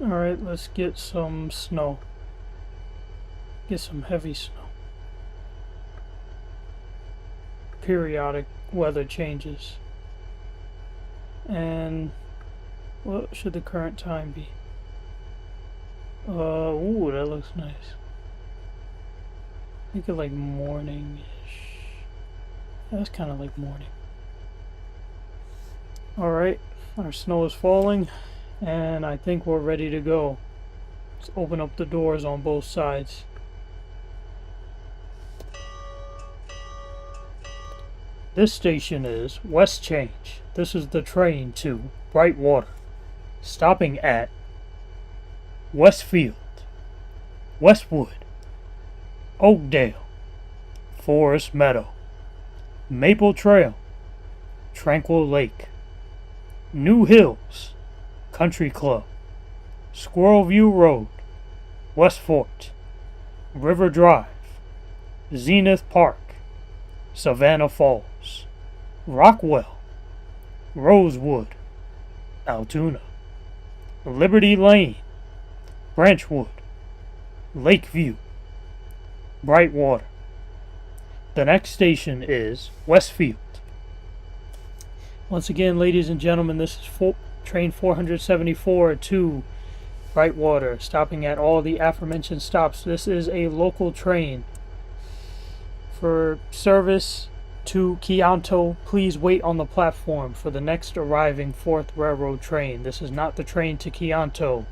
Alright, let's get some snow. Get some heavy snow. Periodic weather changes. And what should the current time be? Ooh, that looks nice. Make it like morning-ish. That's kind of like morning. Alright, our snow is falling, and I think we're ready to go. Let's open up the doors on both sides. This station is West Change. This is the train to Brightwater, stopping at Westfield, Westwood, Oakdale, Forest Meadow, Maple Trail, Tranquil Lake, New Hills, Country Club, Squirrel View Road, West Fort, River Drive, Zenith Park, Savannah Falls, Rockwell, Rosewood, Altoona, Liberty Lane, Branchwood, Lakeview, Brightwater. The next station is Westfield. Once again, ladies and gentlemen, this is train 474 to Brightwater, stopping at all the aforementioned stops. This is a local train. For service to Keonto, please wait on the platform for the next arriving 4th Railroad train. This is not the train to Keonto.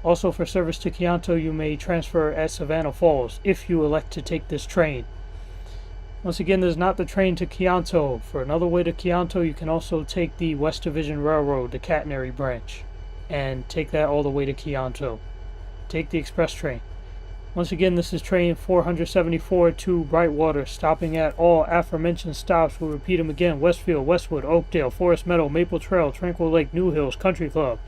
Also, for service to Keonto, you may transfer at Savannah Falls if you elect to take this train. Once again, this is not the train to Keonto. For another way to Keonto, you can also take the West Division Railroad, the Catenary branch, and take that all the way to Keonto. Take the express train. Once again, this is train 474 to Brightwater, stopping at all aforementioned stops. We'll repeat them again: Westfield, Westwood, Oakdale, Forest Meadow, Maple Trail, Tranquil Lake, New Hills, Country Club,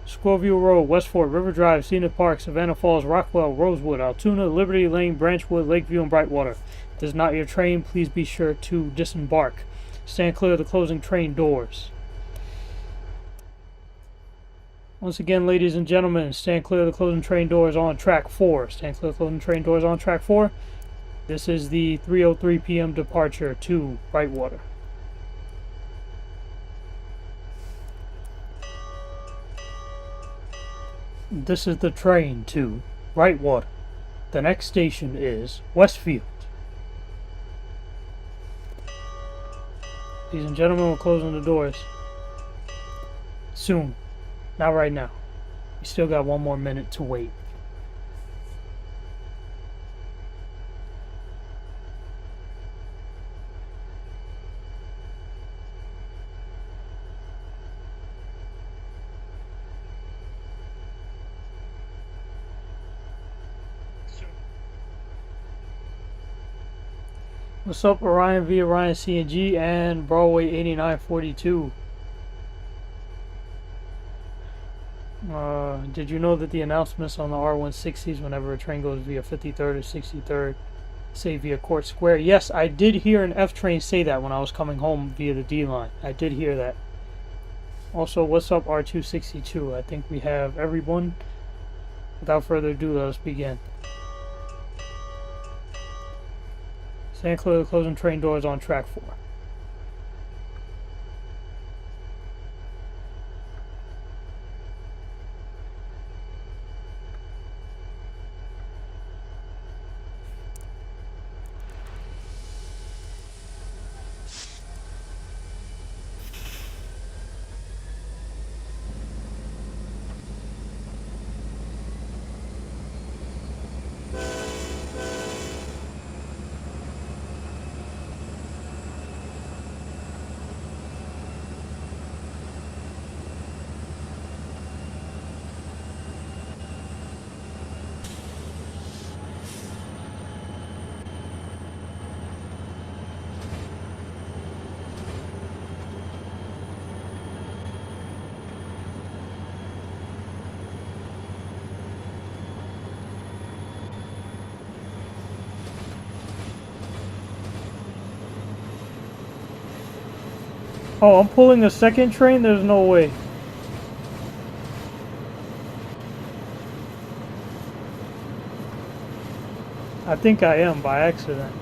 Squirrelview Road, West Fort, River Drive, Zenith Park, Savannah Falls, Rockwell, Rosewood, Altoona, Liberty Lane, Branchwood, Lakeview, and Brightwater. If this is not your train, please be sure to disembark. Stand clear of the closing train doors. Once again, ladies and gentlemen, stand clear of the closing train doors on track 4. Stand clear of the closing train doors on track 4. This is the 3:03 p.m. departure to Brightwater. This is the train to Brightwater. The next station is Westfield. Ladies and gentlemen, we're closing the doors. Soon. Not right now. We still got one more minute to wait. What's up, Orion V, Orion CNG, and Broadway 8942? Did you know that the announcements on the R160s, whenever a train goes via 53rd or 63rd, say via Court Square? Yes, I did hear an F train say that when I was coming home via the D line. I did hear that. Also, what's up, R262? I think we have everyone. Without further ado, let us begin. Stand clear of the closing train doors on track 4. Oh, I'm pulling a second train? There's no way. I think I am by accident.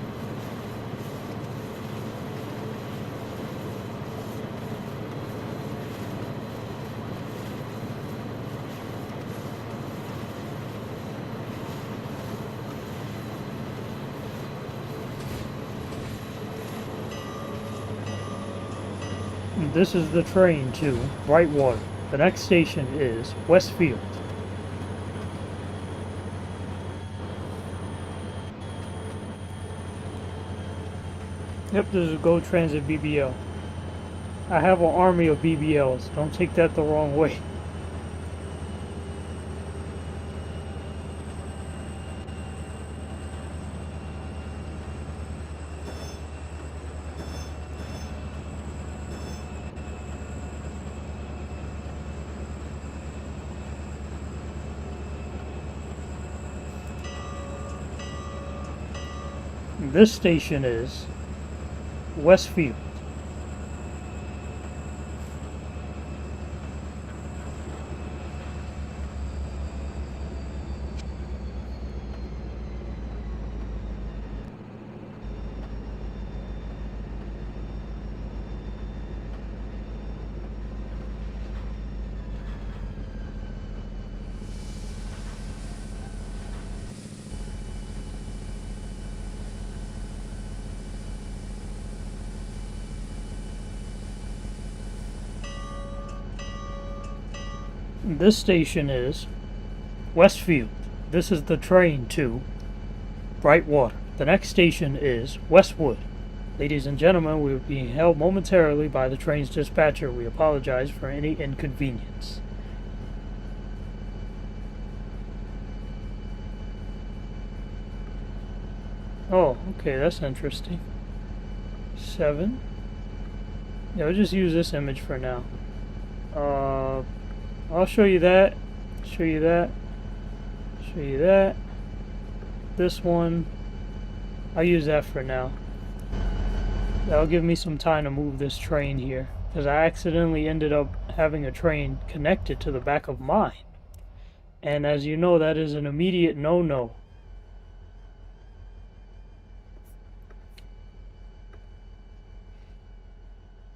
This is the train to Brightwater. The next station is Westfield. Yep, this is Go Transit BBL. I have an army of BBLs. Don't take that the wrong way. This station is Westfield. This station is Westfield. This is the train to Brightwater. The next station is Westwood. Ladies and gentlemen, we are being held momentarily by the train's dispatcher. We apologize for any inconvenience. Oh, okay, that's interesting. 7. Yeah, we'll just use this image for now. I'll show you that. Show you that. Show you that. This one. I'll use that for now. That'll give me some time to move this train here, because I accidentally ended up having a train connected to the back of mine. And as you know, that is an immediate no-no.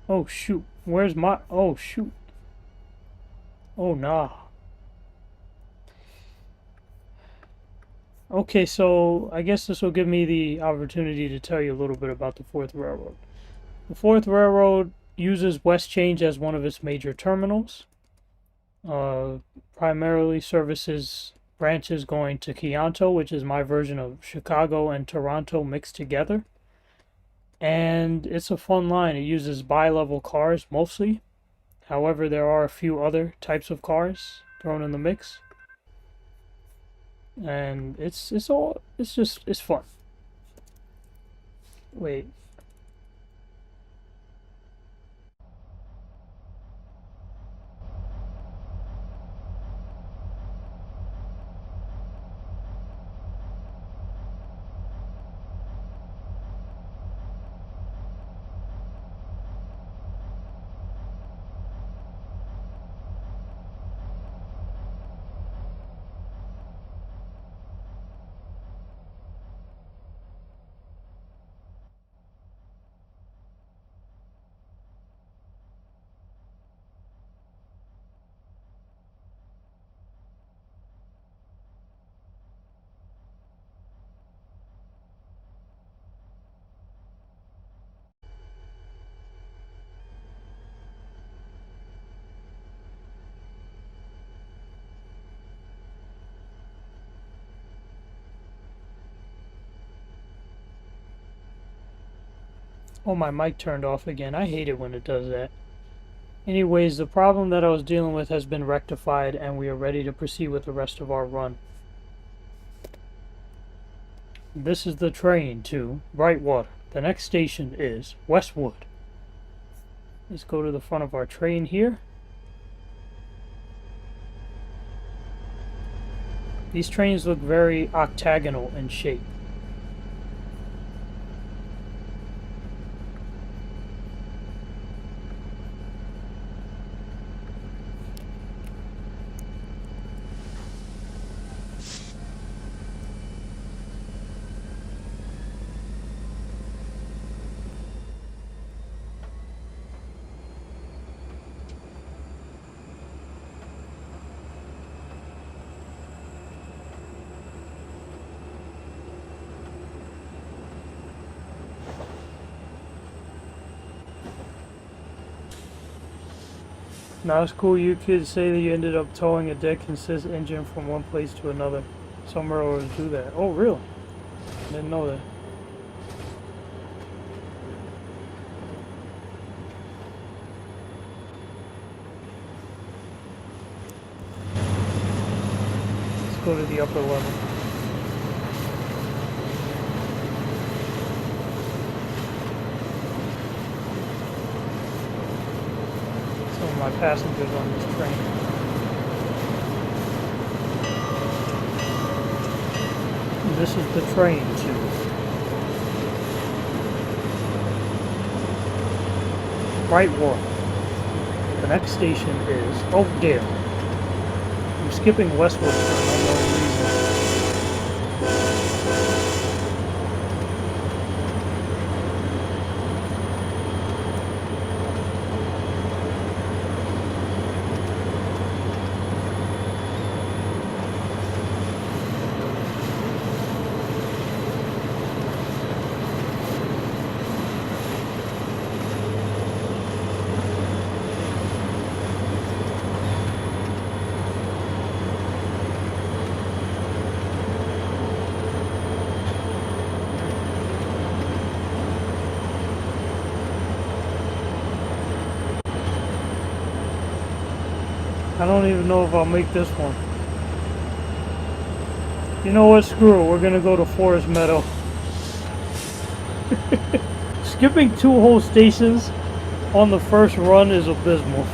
Oh shoot, where's my... oh shoot. Oh nah. Okay, so I guess this will give me the opportunity to tell you a little bit about the 4th Railroad. The 4th Railroad uses West Change as one of its major terminals. Primarily services branches going to Keonto, which is my version of Chicago and Toronto mixed together. And it's a fun line. It uses bi-level cars mostly. However, there are a few other types of cars thrown in the mix. And it's fun. Wait. Oh, my mic turned off again. I hate it when it does that. Anyways, the problem that I was dealing with has been rectified, and we are ready to proceed with the rest of our run. This is the train to Brightwater. The next station is Westwood. Let's go to the front of our train here. These trains look very octagonal in shape. Now it's cool you kids say that you ended up towing a dead consist engine from one place to another. Some railroads do that. Oh, really? Didn't know that. Let's go to the upper level. Some of my passengers on this train. This is the train to Brightwater. The next station is Oakdale. I'm skipping Westwood for no known reason. I don't even know if I'll make this one. You know what? Screw it. We're gonna go to Forest Meadow. Skipping 2 whole stations on the first run is abysmal.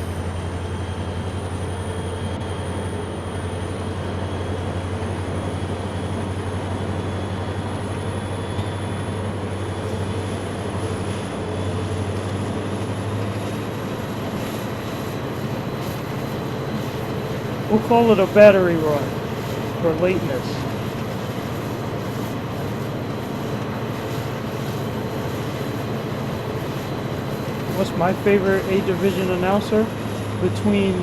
We'll call it a battery run for lateness. What's my favorite A Division announcer? Between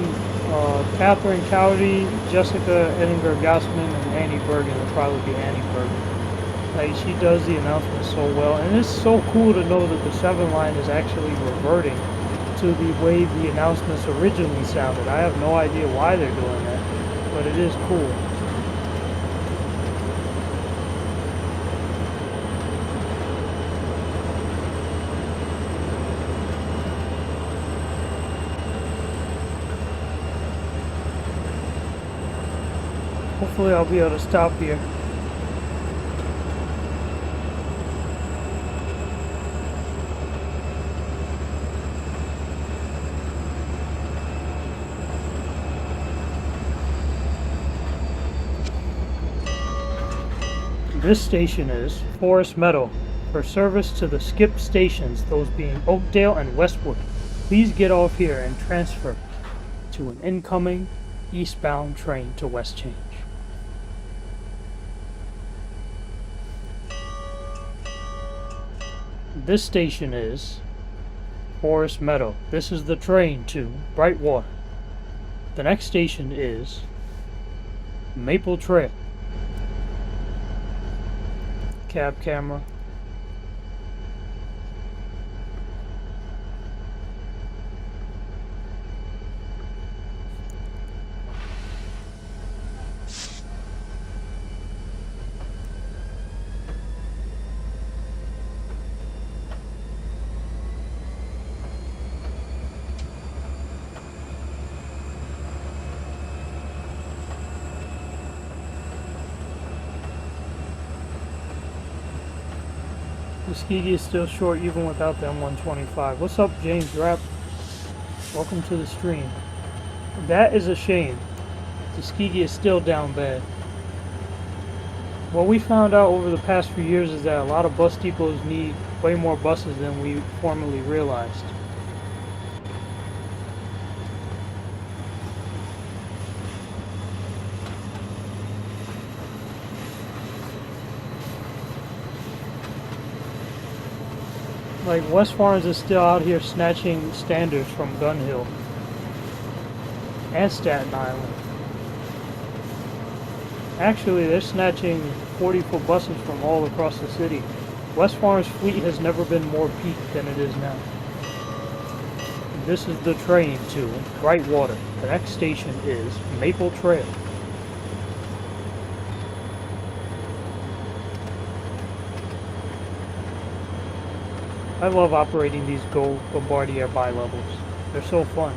Catherine Cowdy, Jessica Edinburgh Gassman, and Annie Bergen. It'll probably be Annie Bergen. Like, she does the announcements so well, and it's so cool to know that the 7 line is actually reverting to the way the announcements originally sounded. I have no idea why they're doing that, but it is cool. Hopefully I'll be able to stop here. This station is Forest Meadow. For service to the skip stations, those being Oakdale and Westwood, please get off here and transfer to an incoming eastbound train to West Change. This station is Forest Meadow. This is the train to Brightwater. The next station is Maple Trail. Cab camera. Tuskegee is still short even without the M125. What's up, James Rapp? Welcome to the stream. That is a shame. Tuskegee is still down bad. What we found out over the past few years is that a lot of bus depots need way more buses than we formerly realized. Like, West Farms is still out here snatching standards from Gun Hill and Staten Island. Actually, they're snatching 40-foot buses from all across the city. West Farms' fleet has never been more peaked than it is now. This is the train to Brightwater. The next station is Maple Trail. I love operating these Go Bombardier bi-levels. They're so fun.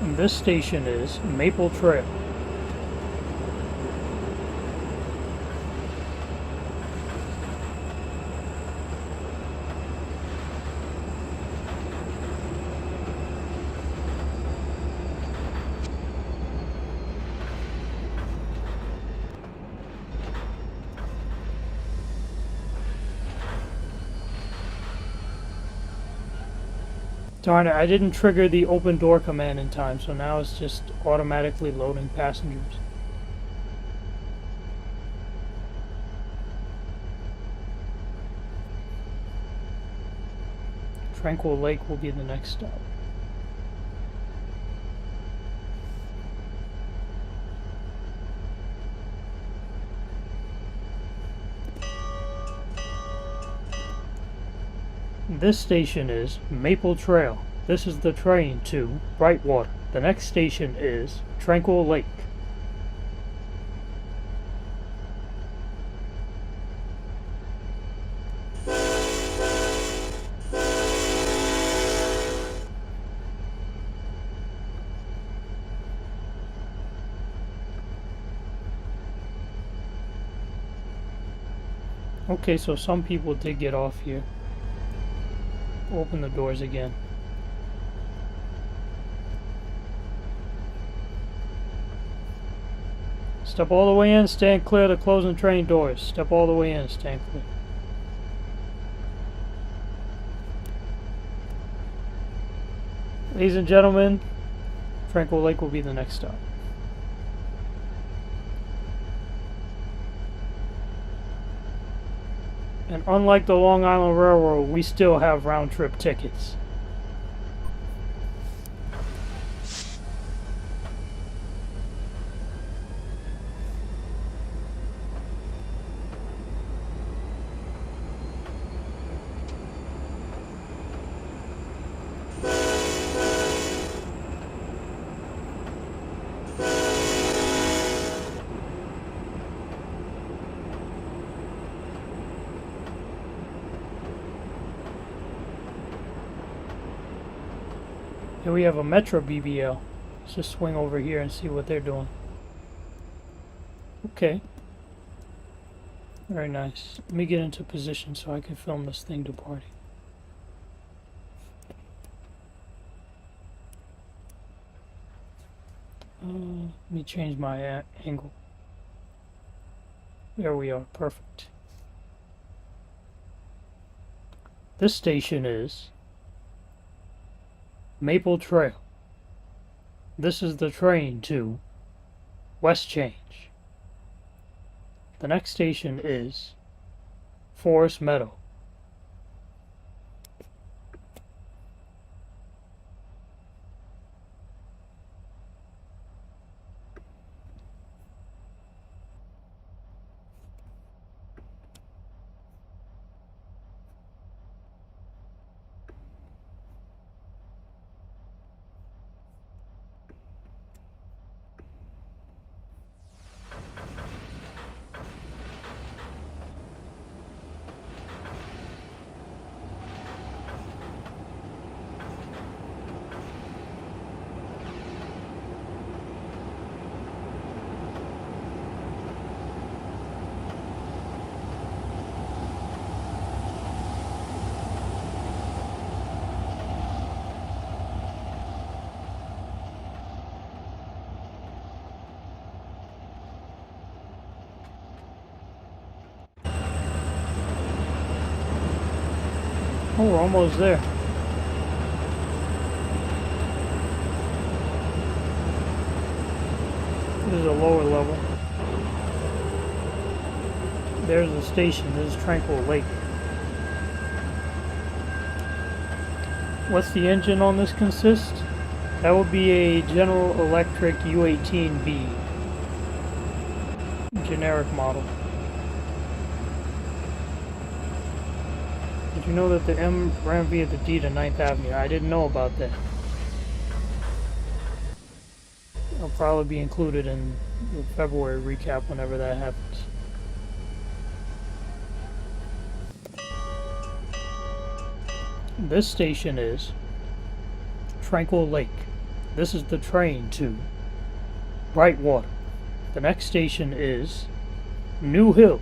And this station is Maple Trail. Darn it, I didn't trigger the open door command in time, so now it's just automatically loading passengers. Tranquil Lake will be the next stop. This station is Maple Trail. This is the train to Brightwater. The next station is Tranquil Lake. Okay, so some people did get off here. Open the doors again. Step all the way in, stand clear of the closing train doors. Step all the way in, stand clear. Ladies and gentlemen, Tranquil Lake will be the next stop. And unlike the Long Island Railroad, we still have round-trip tickets. Here we have a Metro BBL. Let's just swing over here and see what they're doing. Okay. Very nice. Let me get into position so I can film this thing departing. Let me change my angle. There we are. Perfect. This station is Maple Trail. This is the train to West Change. The next station is Forest Meadow. Oh, we're almost there. This is a lower level. There's the station. This is Tranquil Lake. What's the engine on this consist? That would be a General Electric U18B. Generic model. Did you know that the M ran via the D to 9th Avenue? I didn't know about that. It'll probably be included in the February recap whenever that happens. This station is Tranquil Lake. This is the train to Brightwater. The next station is New Hills.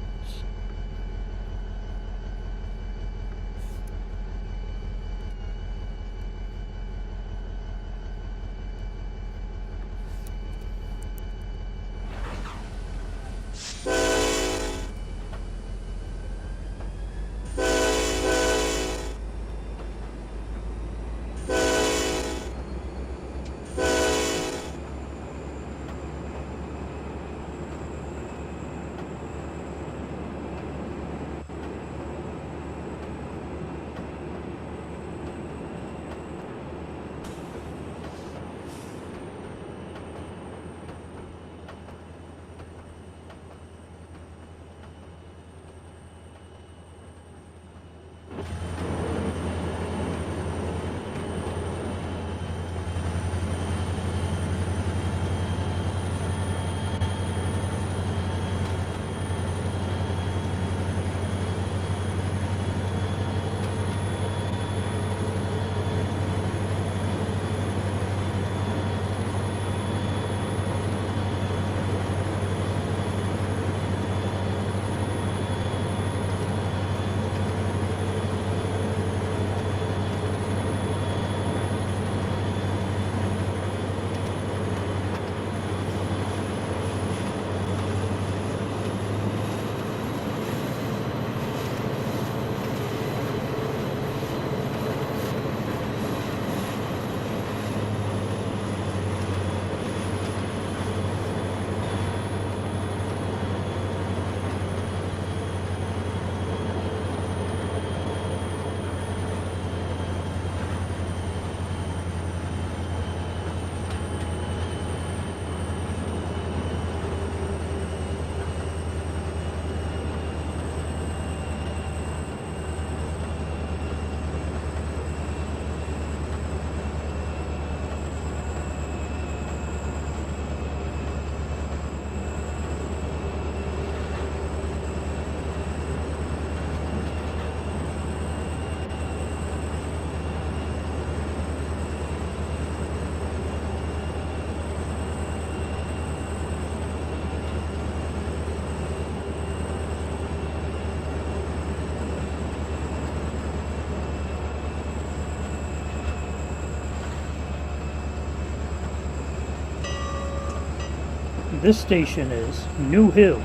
This station is New Hills.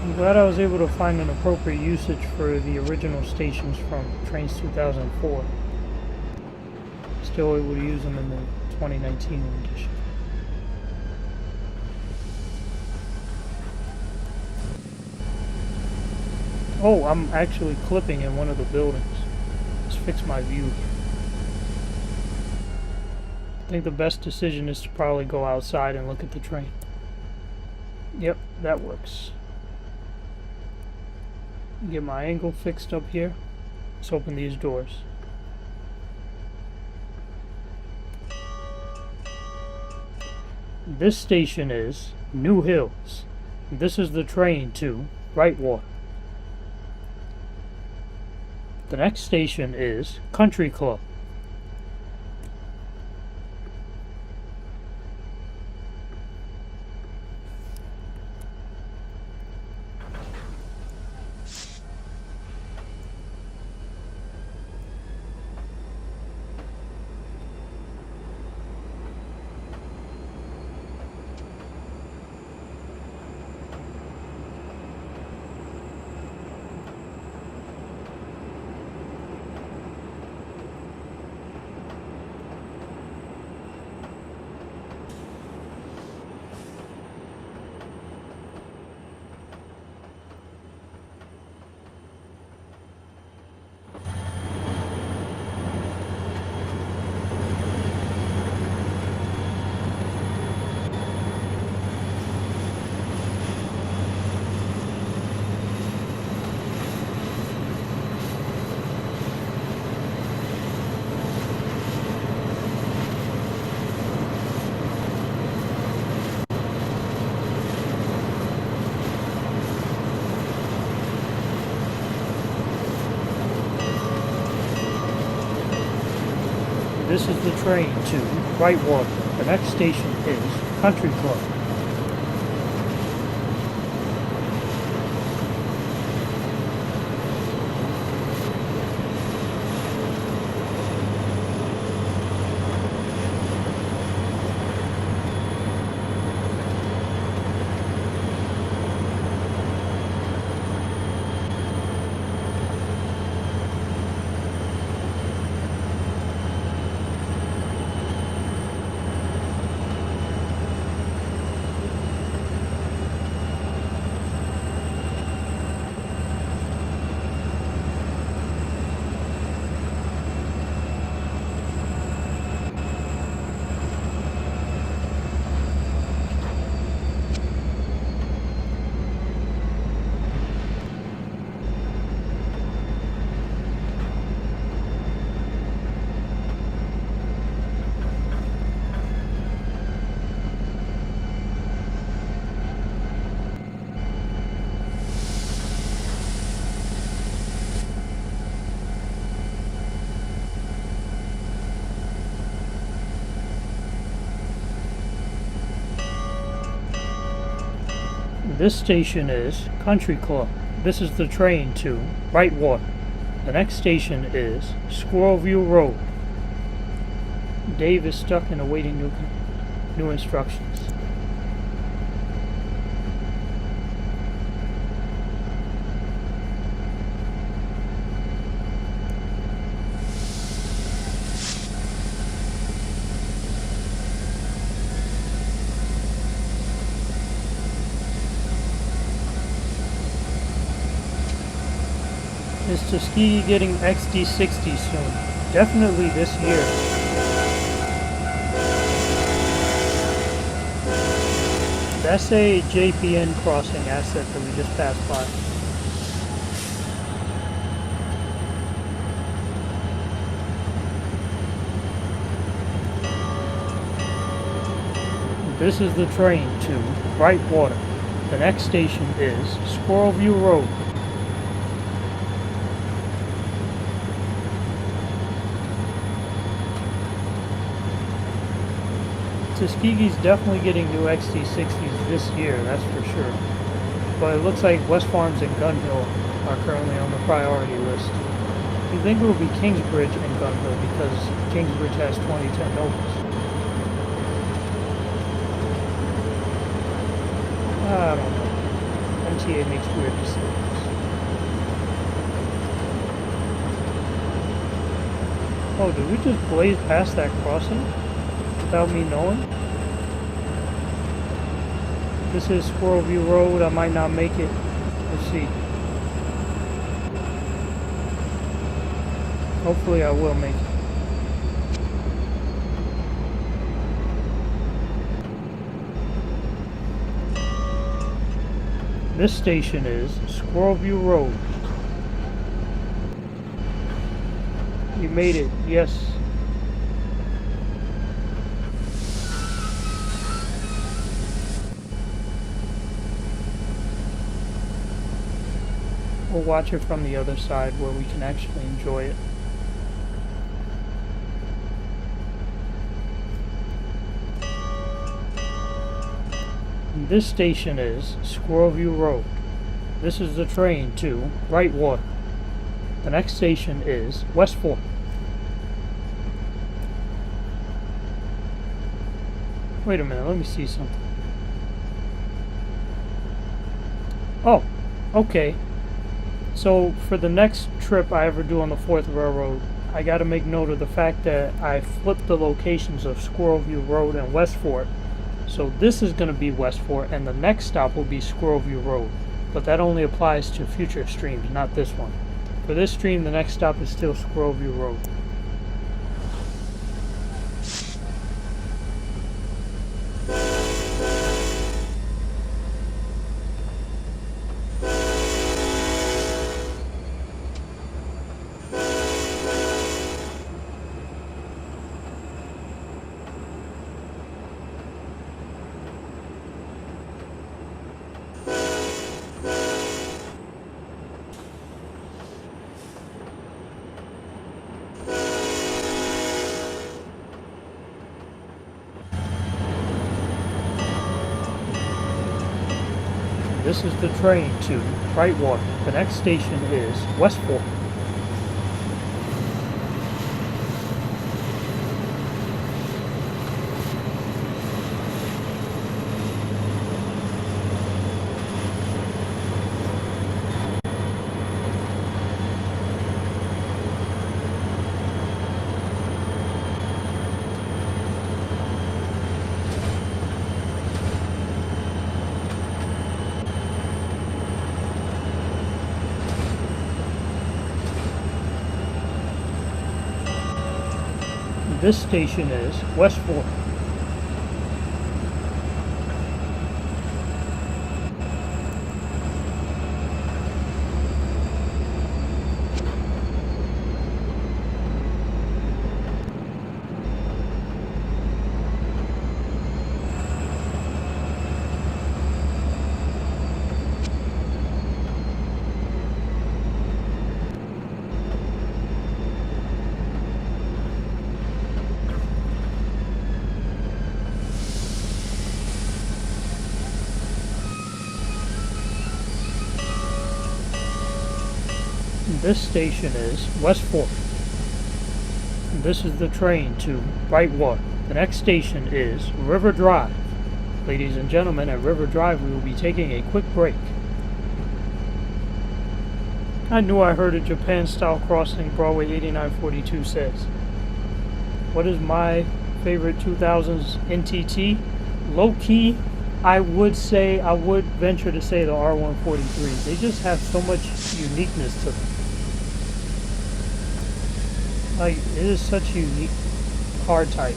I'm glad I was able to find an appropriate usage for the original stations from Trains 2004. Still able to use them in the 2019 edition. Oh, I'm actually clipping in one of the buildings. Let's fix my view here. I think the best decision is to probably go outside and look at the train. Yep, that works. Get my angle fixed up here. Let's open these doors. This station is New Hills. This is the train to Brightwater. The next station is Country Club. This is the train to Brightwater. The next station is Country Club. This station is Country Club. This is the train to Brightwater. The next station is Squirrelview Road. Dave is stuck and awaiting new instructions. Is Tuskegee getting XD60 soon? Definitely this year. That's a JPN crossing asset that we just passed by. This is the train to Brightwater. The next station is Squirrelview Road. Tuskegee's definitely getting new XD60s this year, that's for sure. But it looks like West Farms and Gun Hill are currently on the priority list. You think it will be Kingsbridge and Gun Hill because Kingsbridge has 2010 Novas. I don't know. MTA makes weird decisions. Oh, did we just blaze past that crossing without me knowing? This is Squirrelview Road. I might not make it. Let's see. Hopefully I will make it. This station is Squirrelview Road. You made it, yes. We'll watch it from the other side where we can actually enjoy it. This station is Squirrelview Road. This is the train to Brightwater. The next station is West Fork. Wait a minute, let me see something. Oh, okay. So for the next trip I ever do on the 4th Railroad, I gotta make note of the fact that I flipped the locations of Squirrelview Road and West Fork. So this is gonna be West Fork and the next stop will be Squirrelview Road. But that only applies to future streams, not this one. For this stream, the next stop is still Squirrelview Road. This is the train to Brightwater. The next station is West Fork. This station is West Fork. This station is West Fork. This is the train to Brightwater. The next station is River Drive. Ladies and gentlemen, at River Drive we will be taking a quick break. I knew I heard a Japan-style crossing, Broadway 8942 says. What is my favorite 2000s NTT? Low-key, I would venture to say the R143. They just have so much uniqueness to them. Like, it is such a unique car type.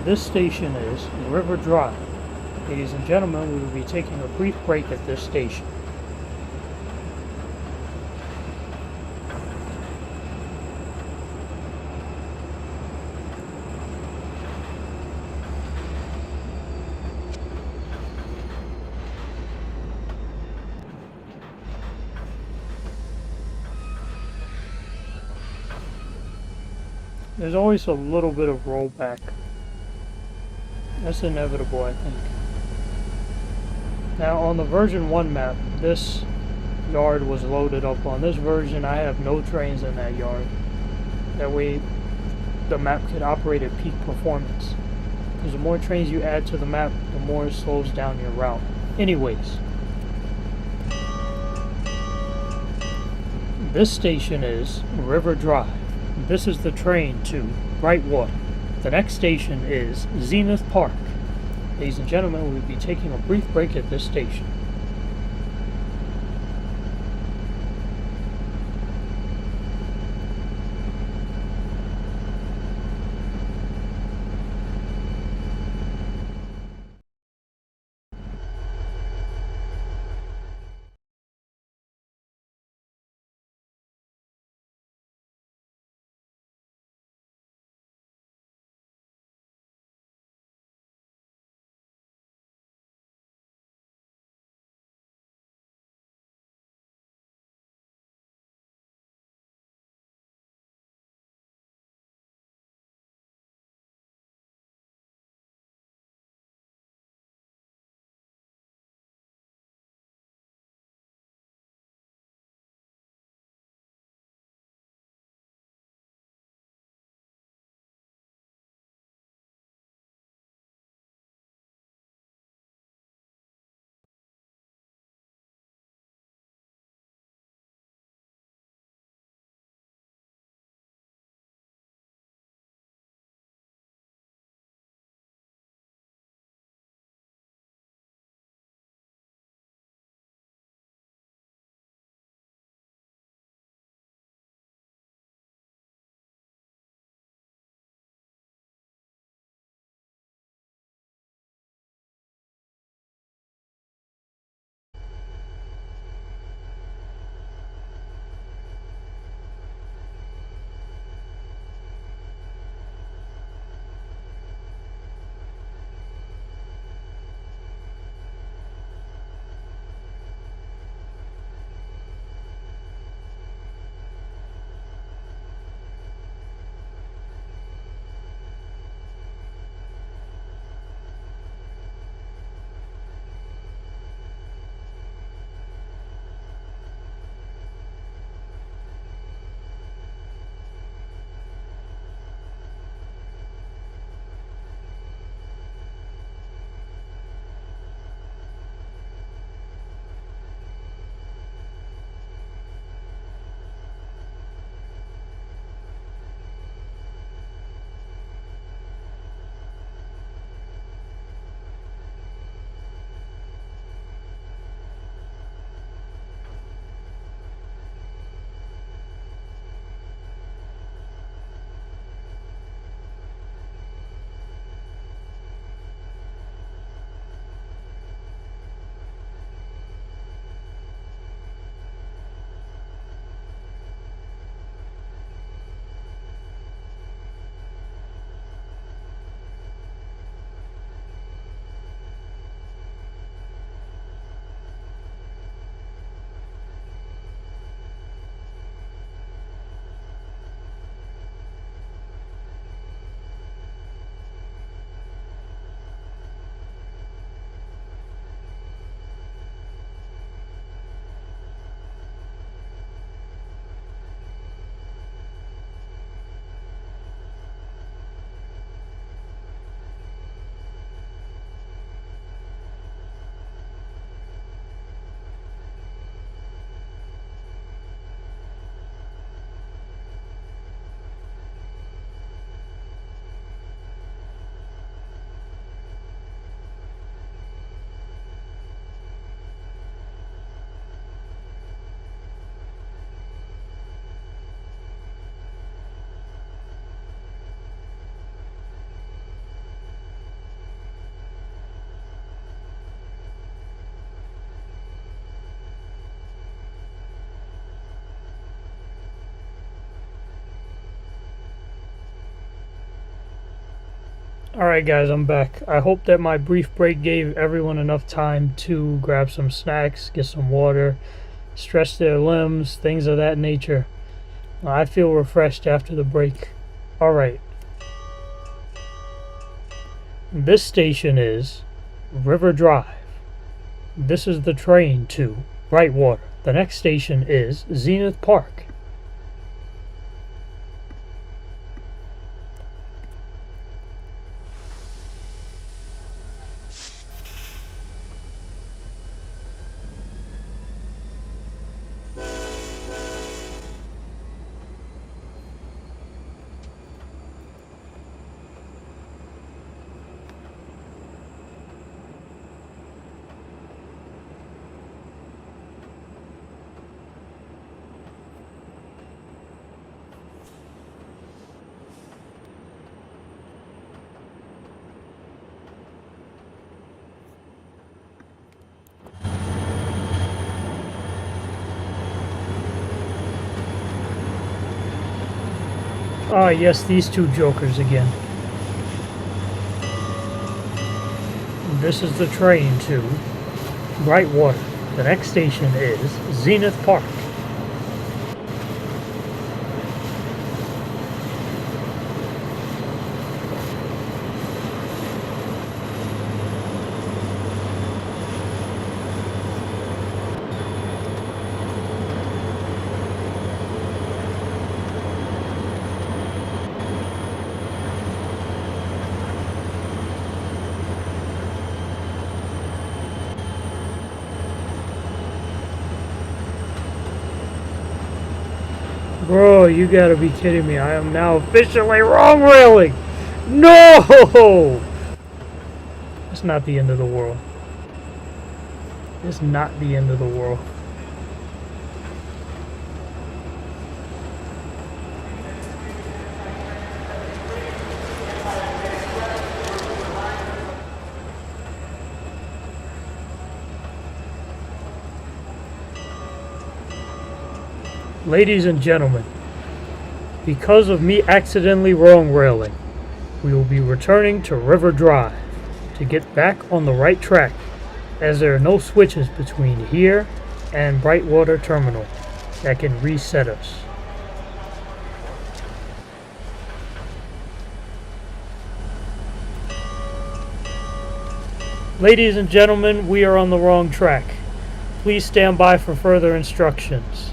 This station is River Drive. Ladies and gentlemen, we will be taking a brief break at this station. There's always a little bit of rollback. That's inevitable, I think. Now, on the version 1 map, this yard was loaded up. On this version, I have no trains in that yard. That way, the map could operate at peak performance. Because the more trains you add to the map, the more it slows down your route. Anyways, this station is River Drive. This is the train to Brightwater. The next station is Zenith Park. Ladies and gentlemen, we will be taking a brief break at this station. Alright guys, I'm back. I hope that my brief break gave everyone enough time to grab some snacks, get some water, stretch their limbs, things of that nature. I feel refreshed after the break. Alright. This station is River Drive. This is the train to Brightwater. The next station is Zenith Park. Ah, yes, these two jokers again. This is the train to Brightwater. The next station is Zenith Park. Bro, you gotta be kidding me. I am now officially wrong railing. No! It's not the end of the world. It's not the end of the world. Ladies and gentlemen, because of me accidentally wrong railing, we will be returning to River Drive to get back on the right track, as there are no switches between here and Brightwater Terminal that can reset us. Ladies and gentlemen, we are on the wrong track. Please stand by for further instructions.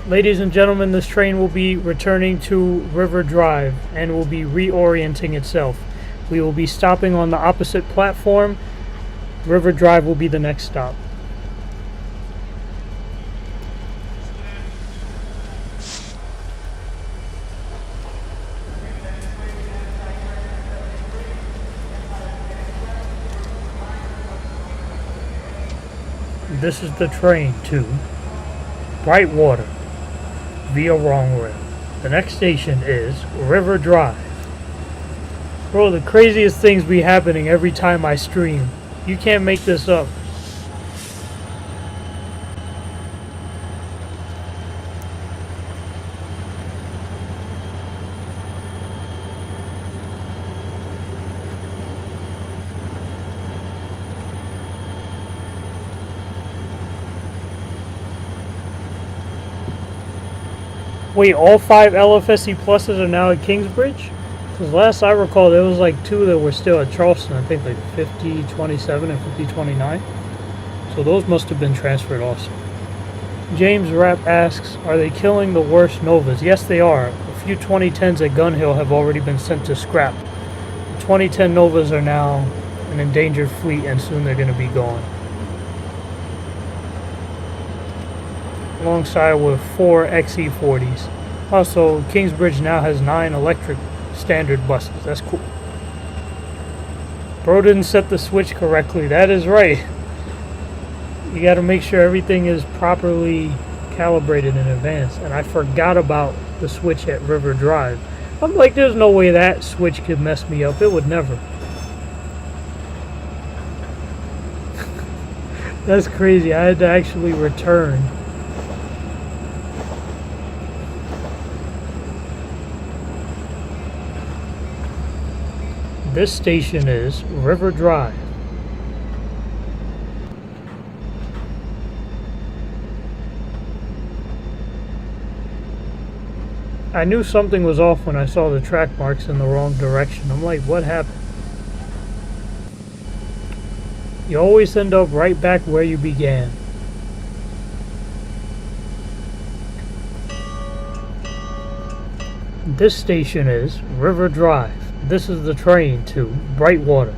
Ladies and gentlemen, this train will be returning to River Drive and will be reorienting itself. We will be stopping on the opposite platform. River Drive will be the next stop. This is the train to Brightwater via wrong rail. The next station is River Drive. Bro, the craziest things be happening every time I stream. You can't make this up. Wait, all 5 LFSC pluses are now at Kingsbridge? Because last I recall, there was like 2 that were still at Charleston. I think like 5027 and 5029. So those must have been transferred also. James Rapp asks, are they killing the worst Novas? Yes, they are. A few 2010s at Gun Hill have already been sent to scrap. The 2010 Novas are now an endangered fleet, and soon they're going to be gone. Alongside with 4 XE40s. Also, Kingsbridge now has 9 electric standard buses. That's cool. Bro didn't set the switch correctly. That is right. You got to make sure everything is properly calibrated in advance. And I forgot about the switch at River Drive. I'm like, there's no way that switch could mess me up. It would never. That's crazy. I had to actually return. This station is River Drive. I knew something was off when I saw the track marks in the wrong direction. I'm like, what happened? You always end up right back where you began. This station is River Drive. This is the train to Brightwater.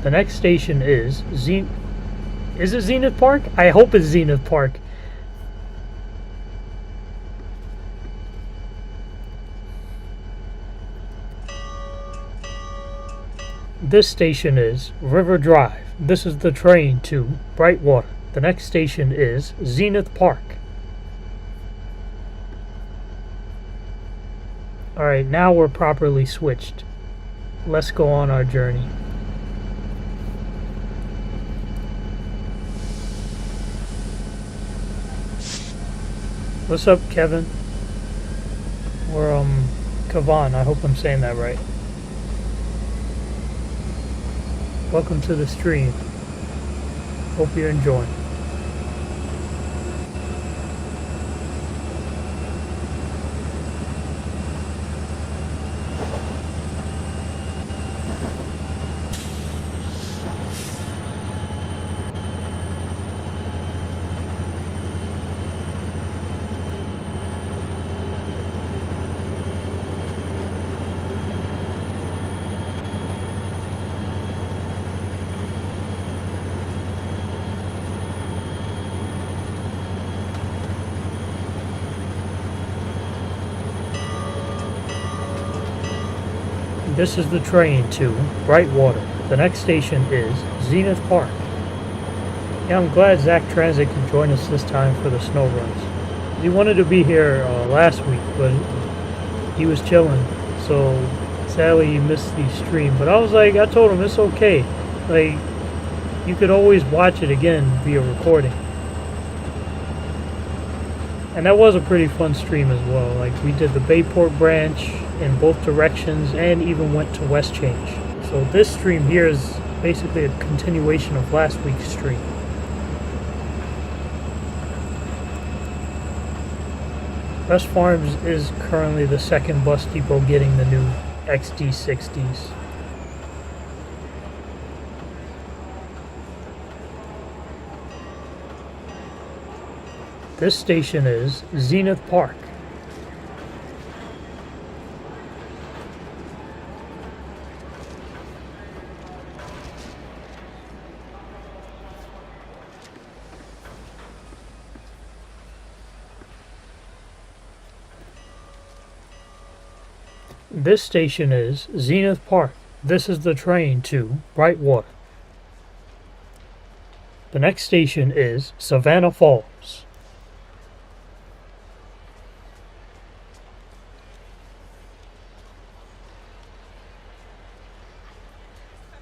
The next station is Is it Zenith Park? I hope it's Zenith Park. This station is River Drive. This is the train to Brightwater. The next station is Zenith Park. Alright, now we're properly switched. Let's go on our journey. What's up, Kevin? Or, Kavan, I hope I'm saying that right. Welcome to the stream. Hope you're enjoying. This is the train to Brightwater. The next station is Zenith Park. Yeah, I'm glad Zach Transit can join us this time for the snow runs. He wanted to be here last week, but he was chilling, so sadly he missed the stream. But I told him it's okay. Like, you could always watch it again via recording. And that was a pretty fun stream as well. Like, we did the Bayport branch in both directions and even went to West Change. So this stream here is basically a continuation of last week's stream. West Farms is currently the second bus depot getting the new XD60s. This station is Zenith Park. This station is Zenith Park. This is the train to Brightwater. The next station is Savannah Falls.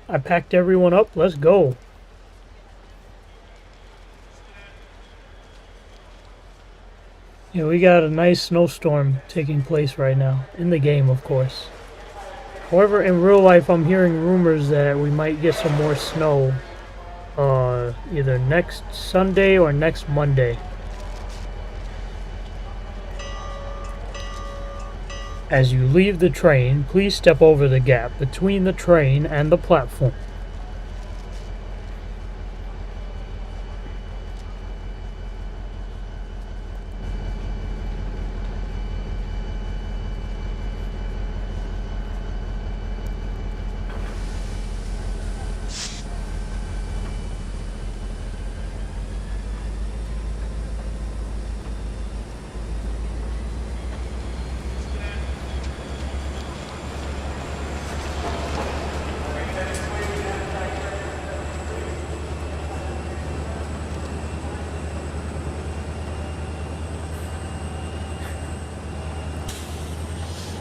I packed everyone up. Let's go. Yeah, we got a nice snowstorm taking place right now. In the game, of course. However, in real life, I'm hearing rumors that we might get some more snow either next Sunday or next Monday. As you leave the train, please step over the gap between the train and the platform.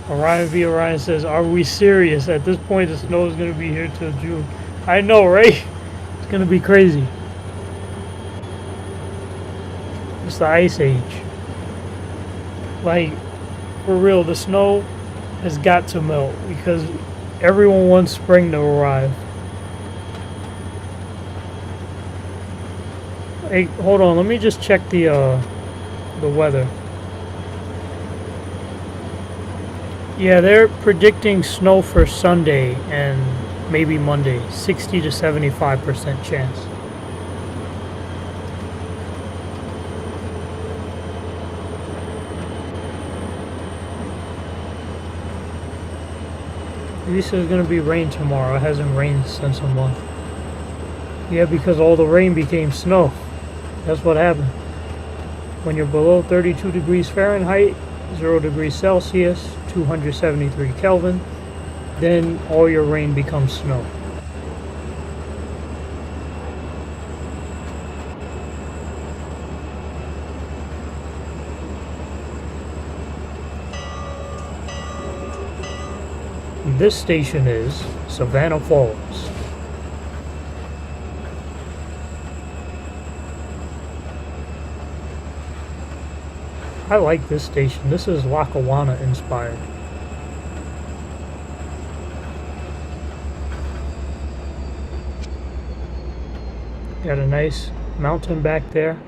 Orion V. Orion says, are we serious? At this point, the snow is going to be here till June. I know, right? It's going to be crazy. It's the Ice Age. Like, for real, the snow has got to melt because Everyone wants spring to arrive. Hey, hold on. Let me just check the weather. Yeah, they're predicting snow for Sunday and maybe Monday. 60 to 75% chance. At least there's going to be rain tomorrow. It hasn't rained since a month. Yeah, because all the rain became snow. That's what happened. When you're below 32 degrees Fahrenheit, 0 degrees Celsius, 273 Kelvin, then all your rain becomes snow. This station is Savannah Falls. I like this station. This is Lackawanna inspired. Got a nice mountain back there.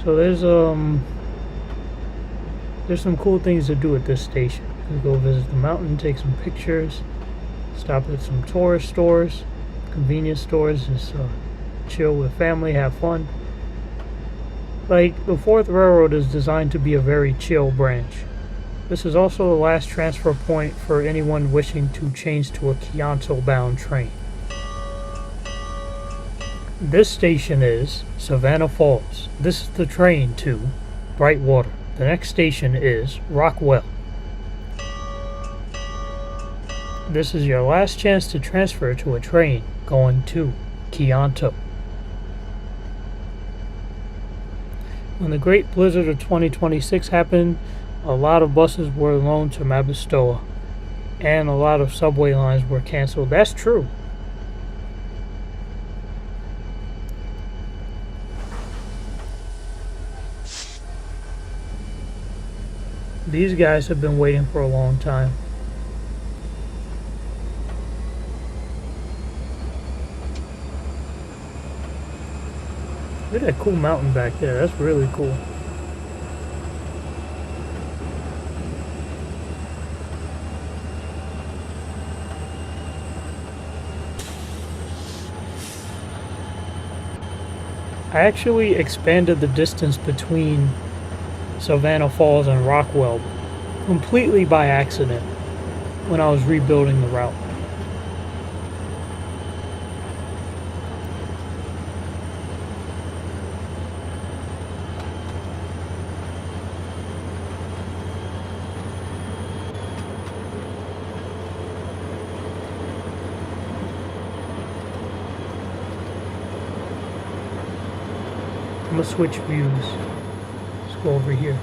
So there's some cool things to do at this station. You can go visit the mountain, take some pictures, stop at some tourist stores, convenience stores, just chill with family, have fun. Like, the 4th Railroad is designed to be a very chill branch. This is also the last transfer point for anyone wishing to change to a Keonto-bound train. This station is Savannah Falls. This is the train to Brightwater. The next station is Rockwell. This is your last chance to transfer to a train going to Keonto. When the Great Blizzard of 2026 happened, a lot of buses were loaned to Mabistoa, and a lot of subway lines were canceled. That's true. These guys have been waiting for a long time. Look at that cool mountain back there. That's really cool. I actually expanded the distance between Savannah Falls and Rockwell completely by accident when I was rebuilding the route. I'm gonna switch views. Let's go over here.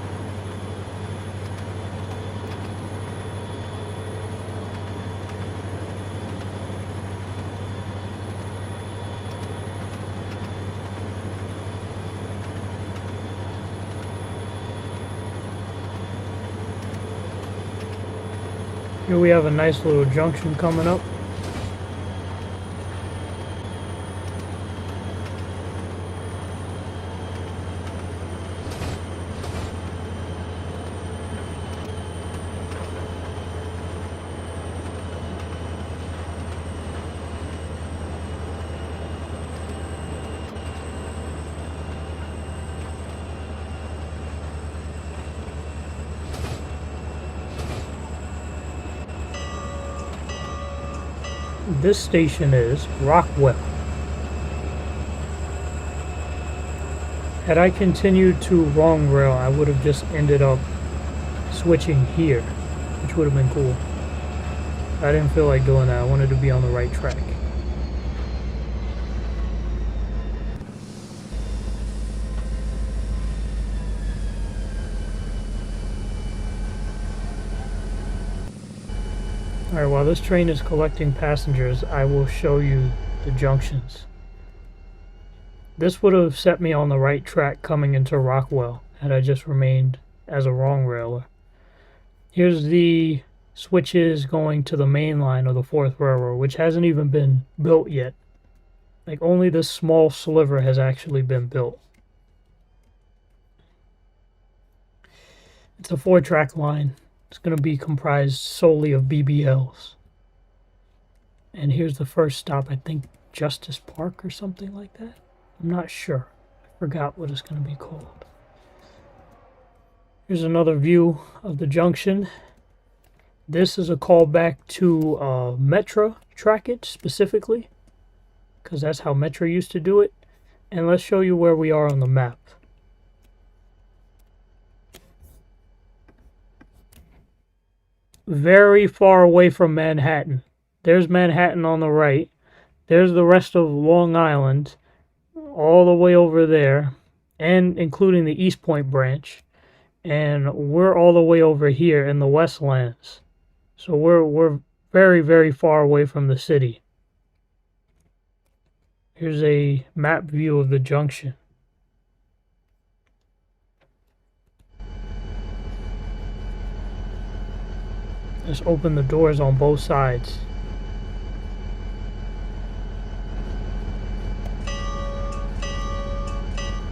Here we have a nice little junction coming up. This station is Rockwell. Had I continued to wrong rail, I would have just ended up switching here, which would have been cool. I didn't feel like doing that. I wanted to be on the right track. Alright, while this train is collecting passengers, I will show you the junctions. This would have set me on the right track coming into Rockwell had I just remained as a wrong railer. Here's the switches going to the main line of the 4th Railroad, which hasn't even been built yet. Like, only this small sliver has actually been built. It's a 4-track line. It's going to be comprised solely of BBLs. And here's the first stop, I think Justice Park or something like that. I'm not sure. I forgot what it's going to be called. Here's another view of the junction. This is a callback to Metra Track It specifically, because that's how Metra used to do it. And let's show you where we are on the map. Very far away from Manhattan. There's Manhattan on the right. There's the rest of Long Island, all the way over there, and including the East Point branch. And we're all the way over here in the Westlands. So we're very, very far away from the city. Here's a map view of the junction. Just open the doors on both sides.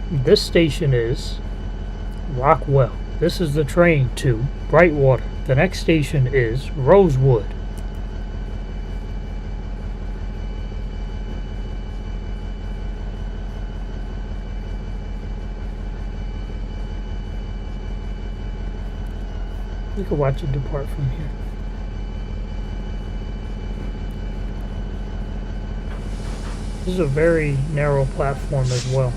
This station is Rockwell. This is the train to Brightwater. The next station is Rosewood. We could watch it depart from here. This is a very narrow platform as well.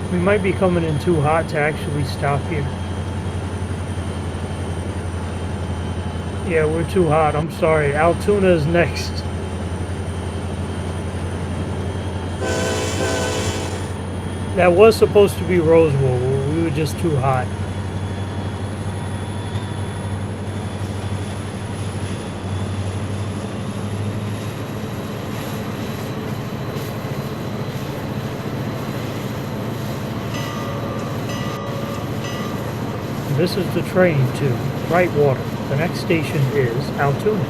We might be coming in too hot to actually stop here. Yeah, we're too hot. I'm sorry. Altoona is next. That was supposed to be Roseville. We were just too hot. This is the train to Brightwater. The next station is Altoona.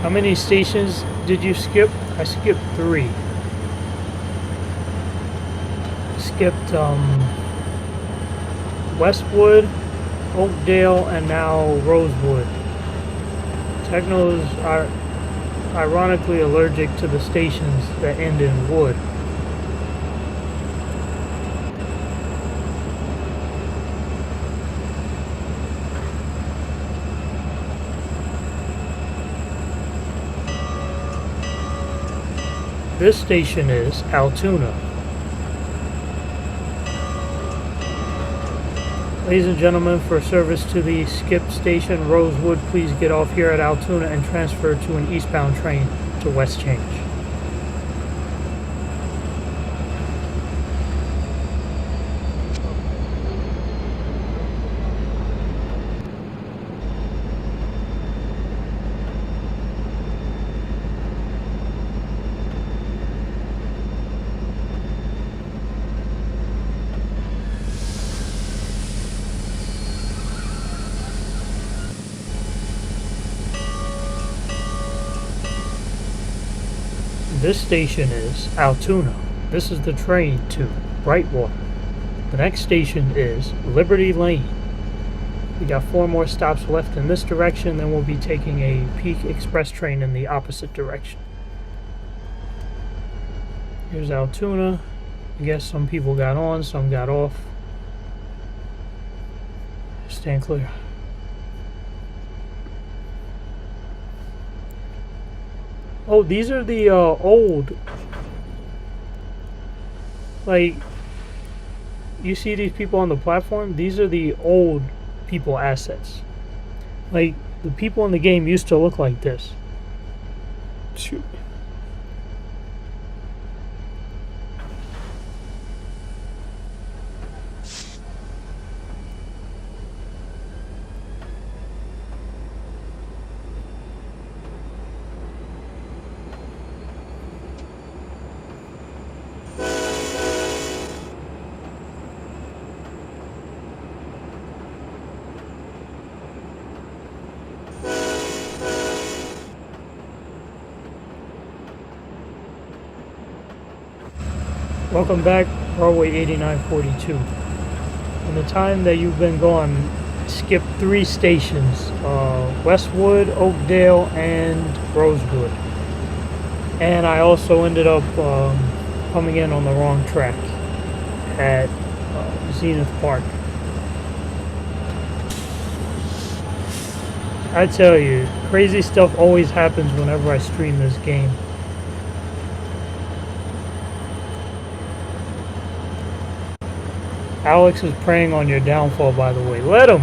How many stations did you skip? I skipped 3. Skipped Westwood, Oakdale, and now Rosewood. Technos are ironically allergic to the stations that end in wood. This station is Altoona. Ladies and gentlemen, for service to the skip station Rosewood, please get off here at Altoona and transfer to an eastbound train to West Change. This station is Altoona. This is the train to Brightwater. The next station is Liberty Lane. We got 4 more stops left in this direction, then we'll be taking a Peak Express train in the opposite direction. Here's Altoona. I guess some people got on, some got off. Stand clear. Oh, these are the old, like, you see these people on the platform? These are the old people assets. Like, the people in the game used to look like this. Shoot. Welcome back, Broadway 8942. In the time that you've been gone, skip 3 stations, Westwood, Oakdale, and Rosewood. And I also ended up coming in on the wrong track at Zenith Park. I tell you, crazy stuff always happens whenever I stream this game. Alex is preying on your downfall, by the way. Let him!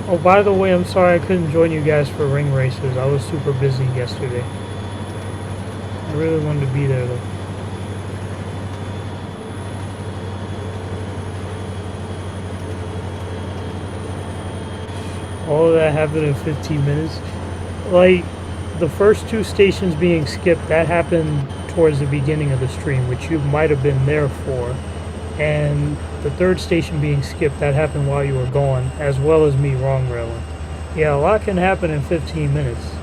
Oh, by the way, I'm sorry I couldn't join you guys for ring races. I was super busy yesterday. I really wanted to be there, though. All of that happened in 15 minutes. Like, the first 2 stations being skipped, that happened towards the beginning of the stream, which you might have been there for. And the 3rd station being skipped, that happened while you were gone, as well as me wrong railing. Yeah, a lot can happen in 15 minutes.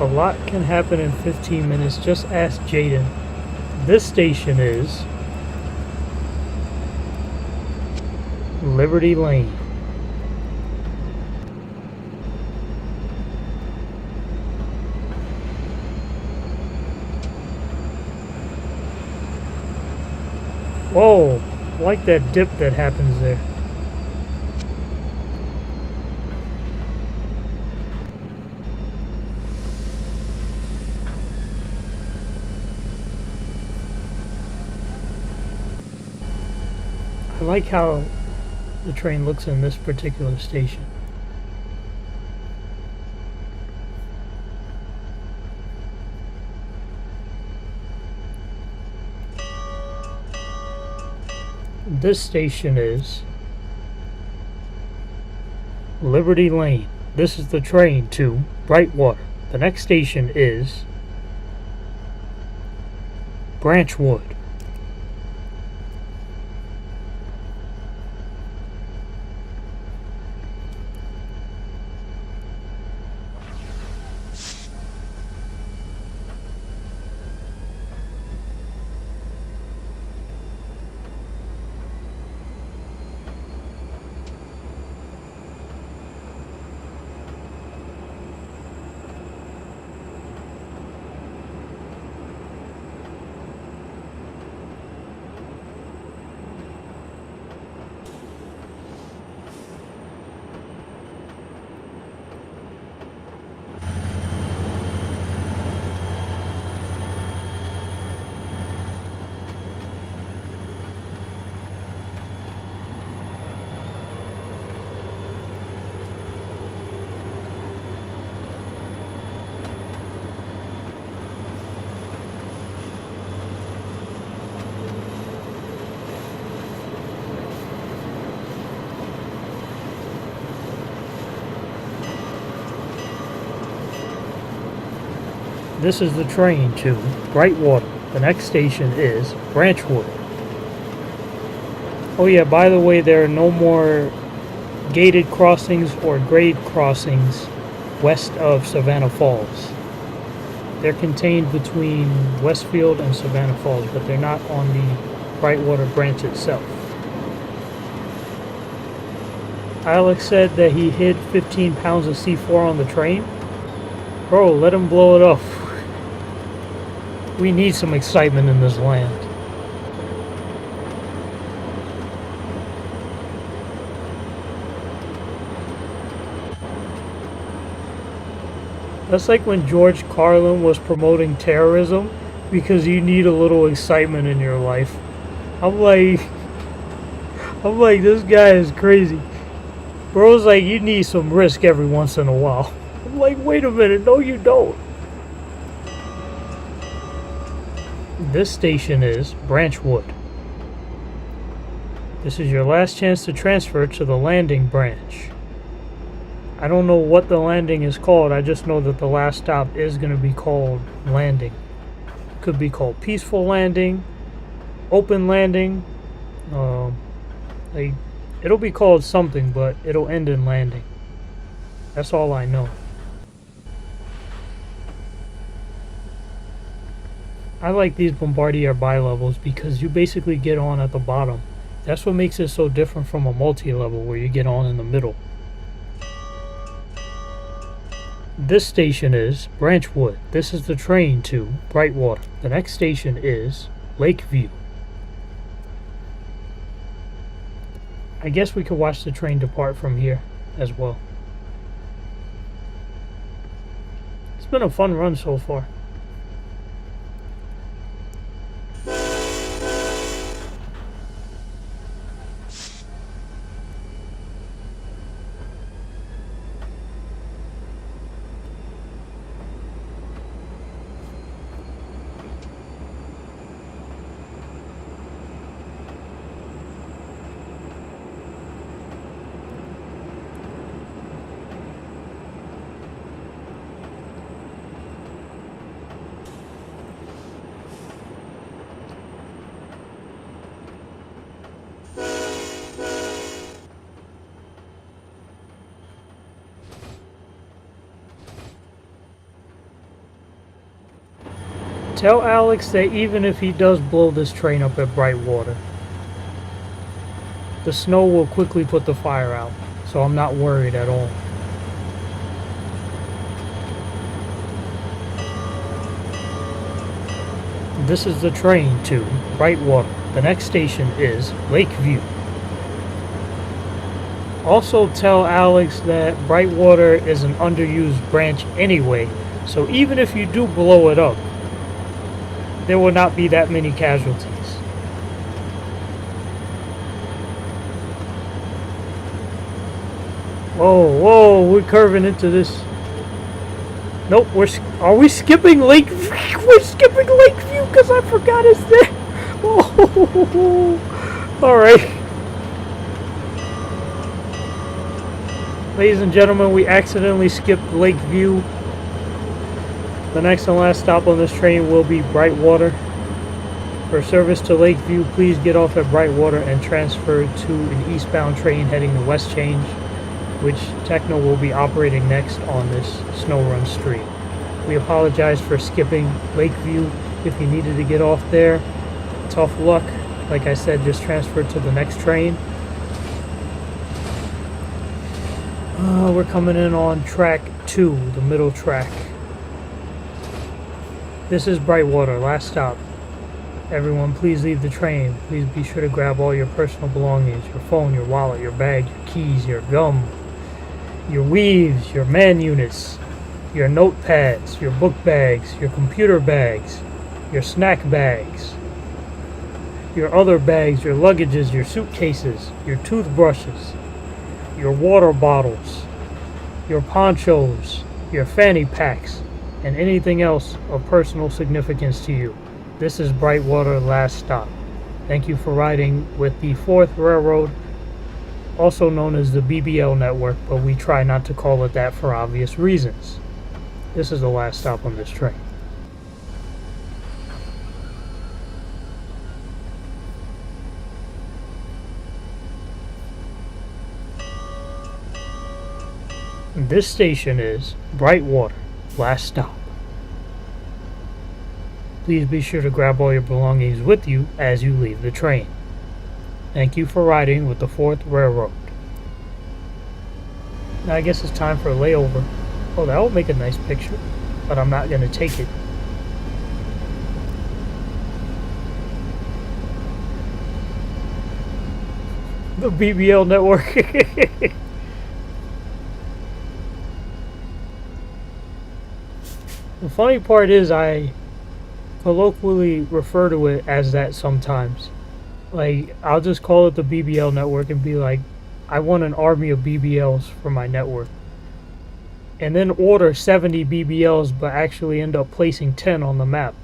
A lot can happen in 15 minutes. Just ask Jaden. This station is Liberty Lane. Whoa, I like that dip that happens there. I like how the train looks in this particular station. This station is Liberty Lane. This is the train to Brightwater. The next station is Branchwood. This is the train to Brightwater. The next station is Branchwood. Oh yeah, by the way, there are no more gated crossings or grade crossings west of Savannah Falls. They're contained between Westfield and Savannah Falls, but they're not on the Brightwater branch itself. Alex said that he hid 15 pounds of C4 on the train. Bro, let him blow it up. We need some excitement in this land. That's like when George Carlin was promoting terrorism, because you need a little excitement in your life. I'm like, this guy is crazy. Bro's like, you need some risk every once in a while. I'm like, wait a minute, no you don't. This station is Branchwood. This is your last chance to transfer to the landing branch. I don't know what the landing is called, I just know that the last stop is going to be called Landing. Could be called Peaceful Landing, Open Landing, it'll be called something, but it'll end in Landing. That's all I know. I like these Bombardier bi-levels because you basically get on at the bottom. That's what makes it so different from a multi-level where you get on in the middle. This station is Branchwood. This is the train to Brightwater. The next station is Lakeview. I guess we could watch the train depart from here as well. It's been a fun run so far. Tell Alex that even if he does blow this train up at Brightwater, the snow will quickly put the fire out, so I'm not worried at all. This is the train to Brightwater. The next station is Lakeview. Also tell Alex that Brightwater is an underused branch anyway, so even if you do blow it up, there will not be that many casualties. Whoa, we're curving into this. Nope, are we skipping Lakeview? We're skipping Lakeview because I forgot it's there. Oh, alright. Ladies and gentlemen, we accidentally skipped Lakeview. The next and last stop on this train will be Brightwater. For service to Lakeview, please get off at Brightwater and transfer to an eastbound train heading to West Change, which Techno will be operating next on this snow run street. We apologize for skipping Lakeview. If you needed to get off there, tough luck. Like I said, just transfer to the next train. We're coming in on track 2, the middle track. This is Brightwater, last stop. Everyone, please leave the train. Please be sure to grab all your personal belongings, your phone, your wallet, your bag, your keys, your gum, your weaves, your man units, your notepads, your book bags, your computer bags, your snack bags, your other bags, your luggages, your suitcases, your toothbrushes, your water bottles, your ponchos, your fanny packs, and anything else of personal significance to you. This is Brightwater, last stop. Thank you for riding with the 4th Railroad, also known as the BBL network, but we try not to call it that for obvious reasons. This is the last stop on this train. This station is Brightwater, last stop. Please be sure to grab all your belongings with you as you leave the train. Thank you for riding with the 4th Railroad. Now I guess it's time for a layover. Oh, that will make a nice picture, but I'm not going to take it. The BBL network. The funny part is I colloquially refer to it as that sometimes. Like, I'll just call it the BBL network and be like, I want an army of BBLs for my network. And then order 70 BBLs, but actually end up placing 10 on the map.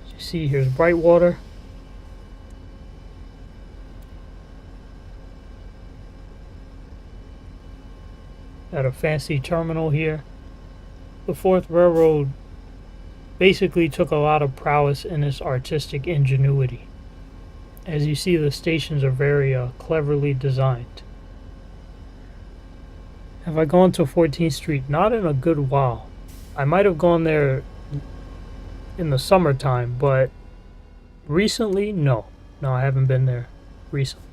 As you see, here's Brightwater. At a fancy terminal here. The 4th Railroad basically took a lot of prowess in its artistic ingenuity. As you see, the stations are very cleverly designed. Have I gone to 14th Street? Not in a good while. I might have gone there in the summertime, but recently, no. No, I haven't been there recently.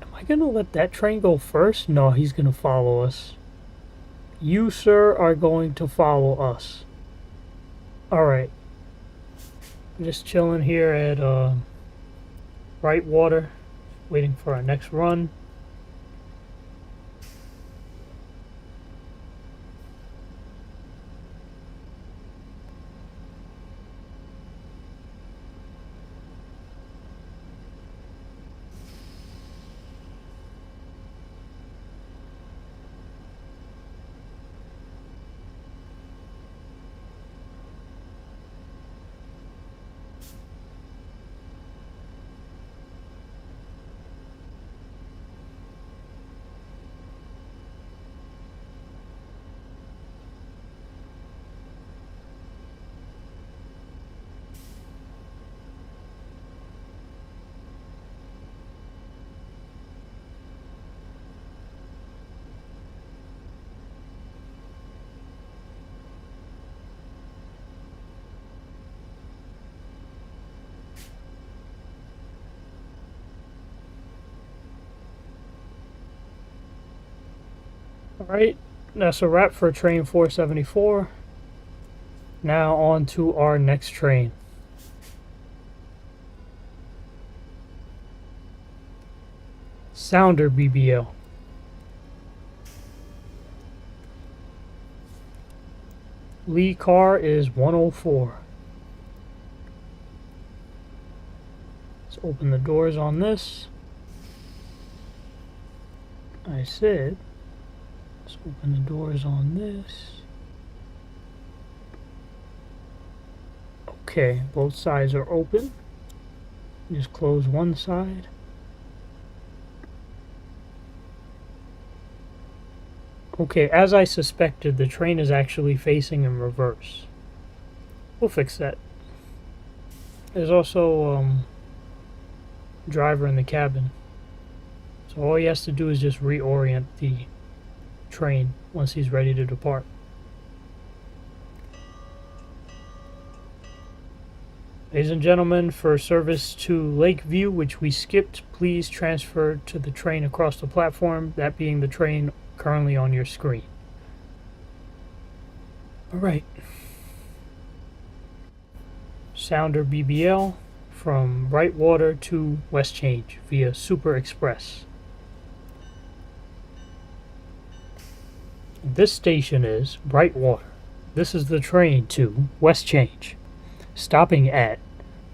Am I gonna let that train go first? No, he's gonna follow us. You, sir, are going to follow us. Alright. I'm just chilling here at Brightwater, waiting for our next run. Alright, that's a wrap for train 474. Now on to our next train. Sounder BBL. Lead car is 104. Let's open the doors on this. I said, let's open the doors on this. Okay, both sides are open. Just close one side. Okay, as I suspected, the train is actually facing in reverse. We'll fix that. There's also driver in the cabin. So all he has to do is just reorient the train once he's ready to depart. Ladies and gentlemen, for service to Lakeview, which we skipped, please transfer to the train across the platform, that being the train currently on your screen. Alright. Sounder BBL from Brightwater to West Change via Super Express. This station is Brightwater. This is the train to West Change, stopping at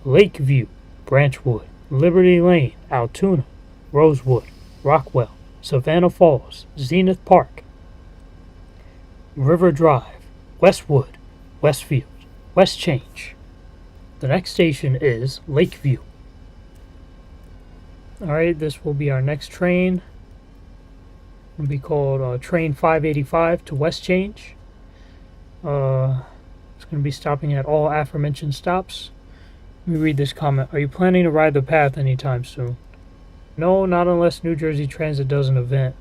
Lakeview, Branchwood, Liberty Lane, Altoona, Rosewood, Rockwell, Savannah Falls, Zenith Park, River Drive, Westwood, Westfield, West Change. The next station is Lakeview. Alright, this will be our next train. It will be called train 585 to West Change. It's going to be stopping at all aforementioned stops. Let me read this comment. Are you planning to ride the path anytime soon? No, not unless New Jersey Transit does an event.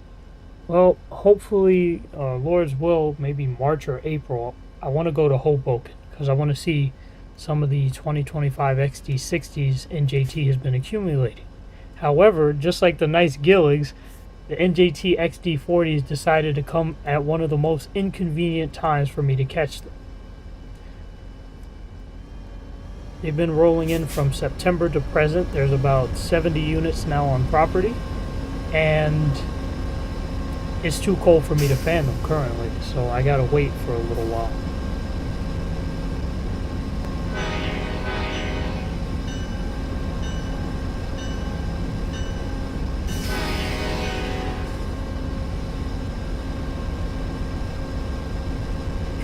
Well, hopefully, Lord's will, maybe March or April. I want to go to Hoboken because I want to see some of the 2025 XD60s NJT has been accumulating. However, just like the nice Gilligs, the NJT XD40s decided to come at one of the most inconvenient times for me to catch them. They've been rolling in from September to present. There's about 70 units now on property, and it's too cold for me to fan them currently, so I gotta wait for a little while.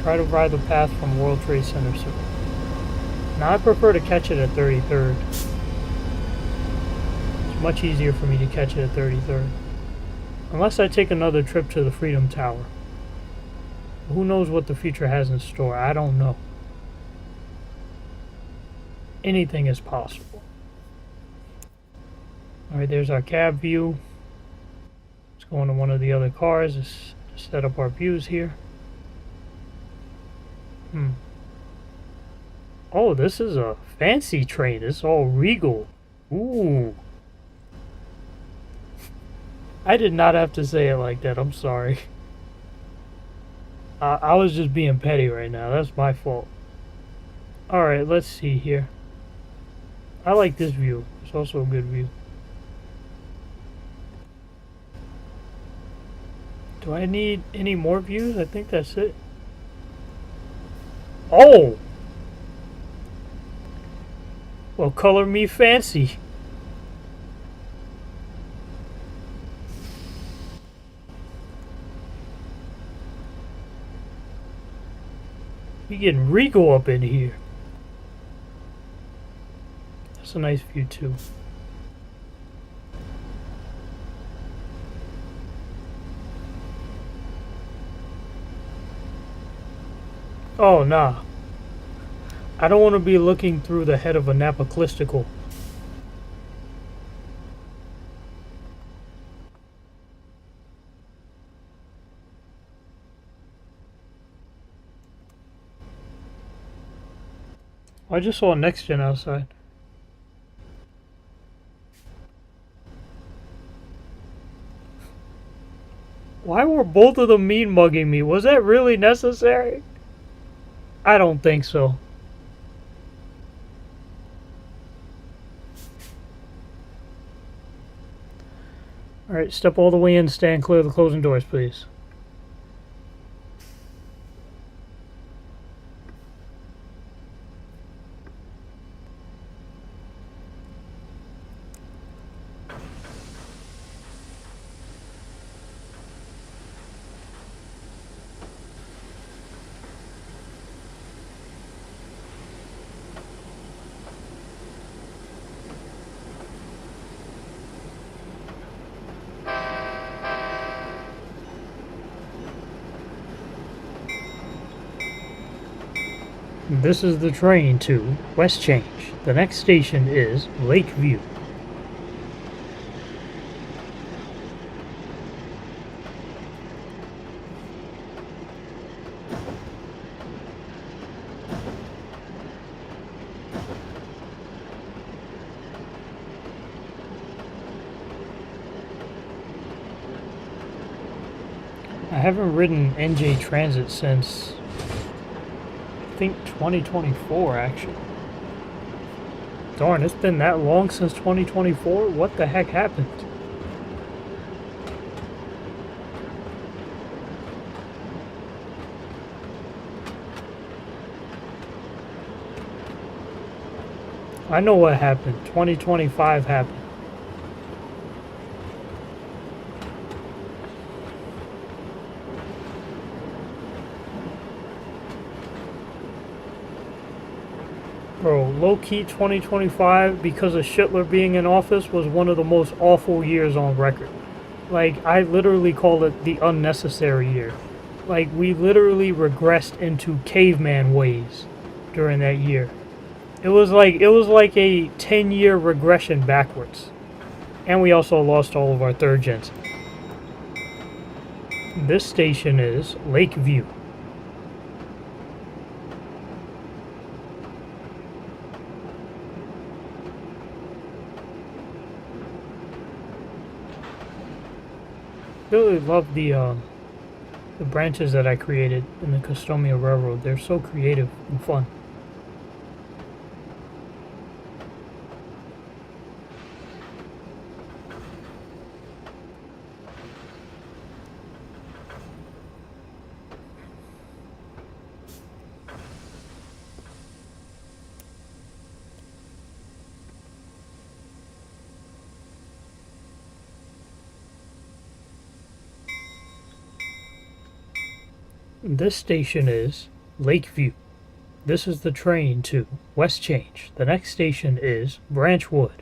Try to ride the path from World Trade Center soon. Now I prefer to catch it at 33rd. It's much easier for me to catch it at 33rd. Unless I take another trip to the Freedom Tower. Who knows what the future has in store? I don't know. Anything is possible. Alright, there's our cab view. Let's go into one of the other cars. Let's set up our views here. Oh, this is a fancy train. It's all regal. Ooh. I did not have to say it like that. I'm sorry. I was just being petty right now. That's my fault. Alright, let's see here. I like this view. It's also a good view. Do I need any more views? I think that's it. Oh! Well, color me fancy. We getting regal up in here. That's a nice view too. Oh, nah. I don't want to be looking through the head of a Napoclistical. I just saw a Next Gen outside. Why were both of them mean mugging me? Was that really necessary? I don't think so. Alright, step all the way in, stand clear of the closing doors, please. This is the train to West Change. The next station is Lakeview. I haven't ridden NJ Transit since I think 2024 actually. Darn, it's been that long since 2024? What the heck happened? I know what happened. 2025 happened. Bro, low-key 2025, because of Schittler being in office, was one of the most awful years on record. Like, I literally call it the unnecessary year. Like, we literally regressed into caveman ways during that year. It was like a 10-year regression backwards. And we also lost all of our third gens. This station is Lakeview. Really love the branches that I created in the Customia Railroad. They're so creative and fun. This station is Lakeview. This is the train to West Change. The next station is Branchwood.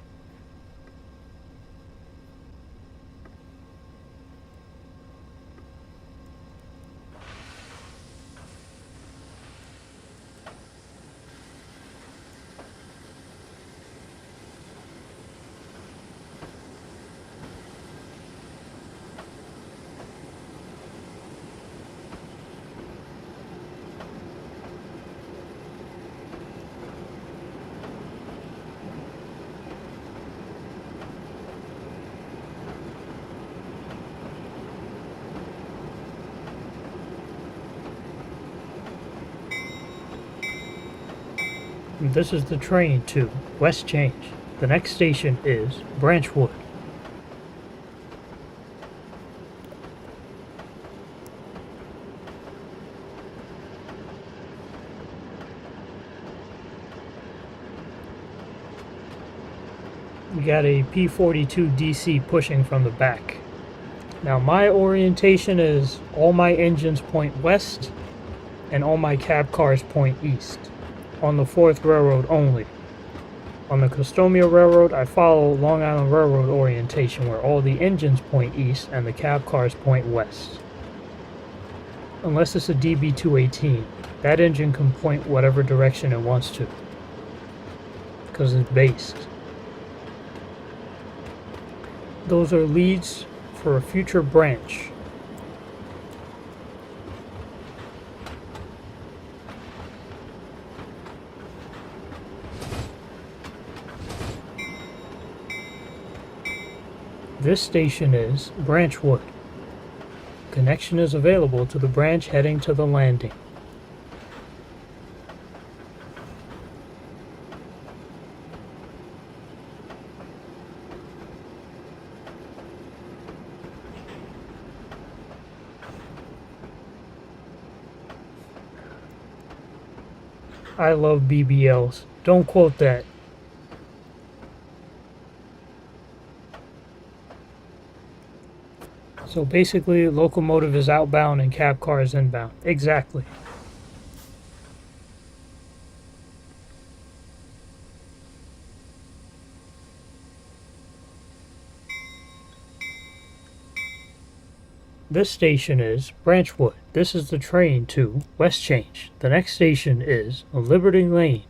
This is the train to West Change. The next station is Branchwood. We got a P42 DC pushing from the back. Now my orientation is all my engines point west and all my cab cars point east. On the 4th Railroad only. On the Customia Railroad, I follow Long Island Railroad orientation where all the engines point east and the cab cars point west. Unless it's a DB218, that engine can point whatever direction it wants to because it's based. Those are leads for a future branch. This station is Branchwood. Connection is available to the branch heading to the landing. I love BBLs. Don't quote that. So basically, locomotive is outbound and cab car is inbound. Exactly. This station is Branchwood. This is the train to West Change. The next station is Liberty Lane.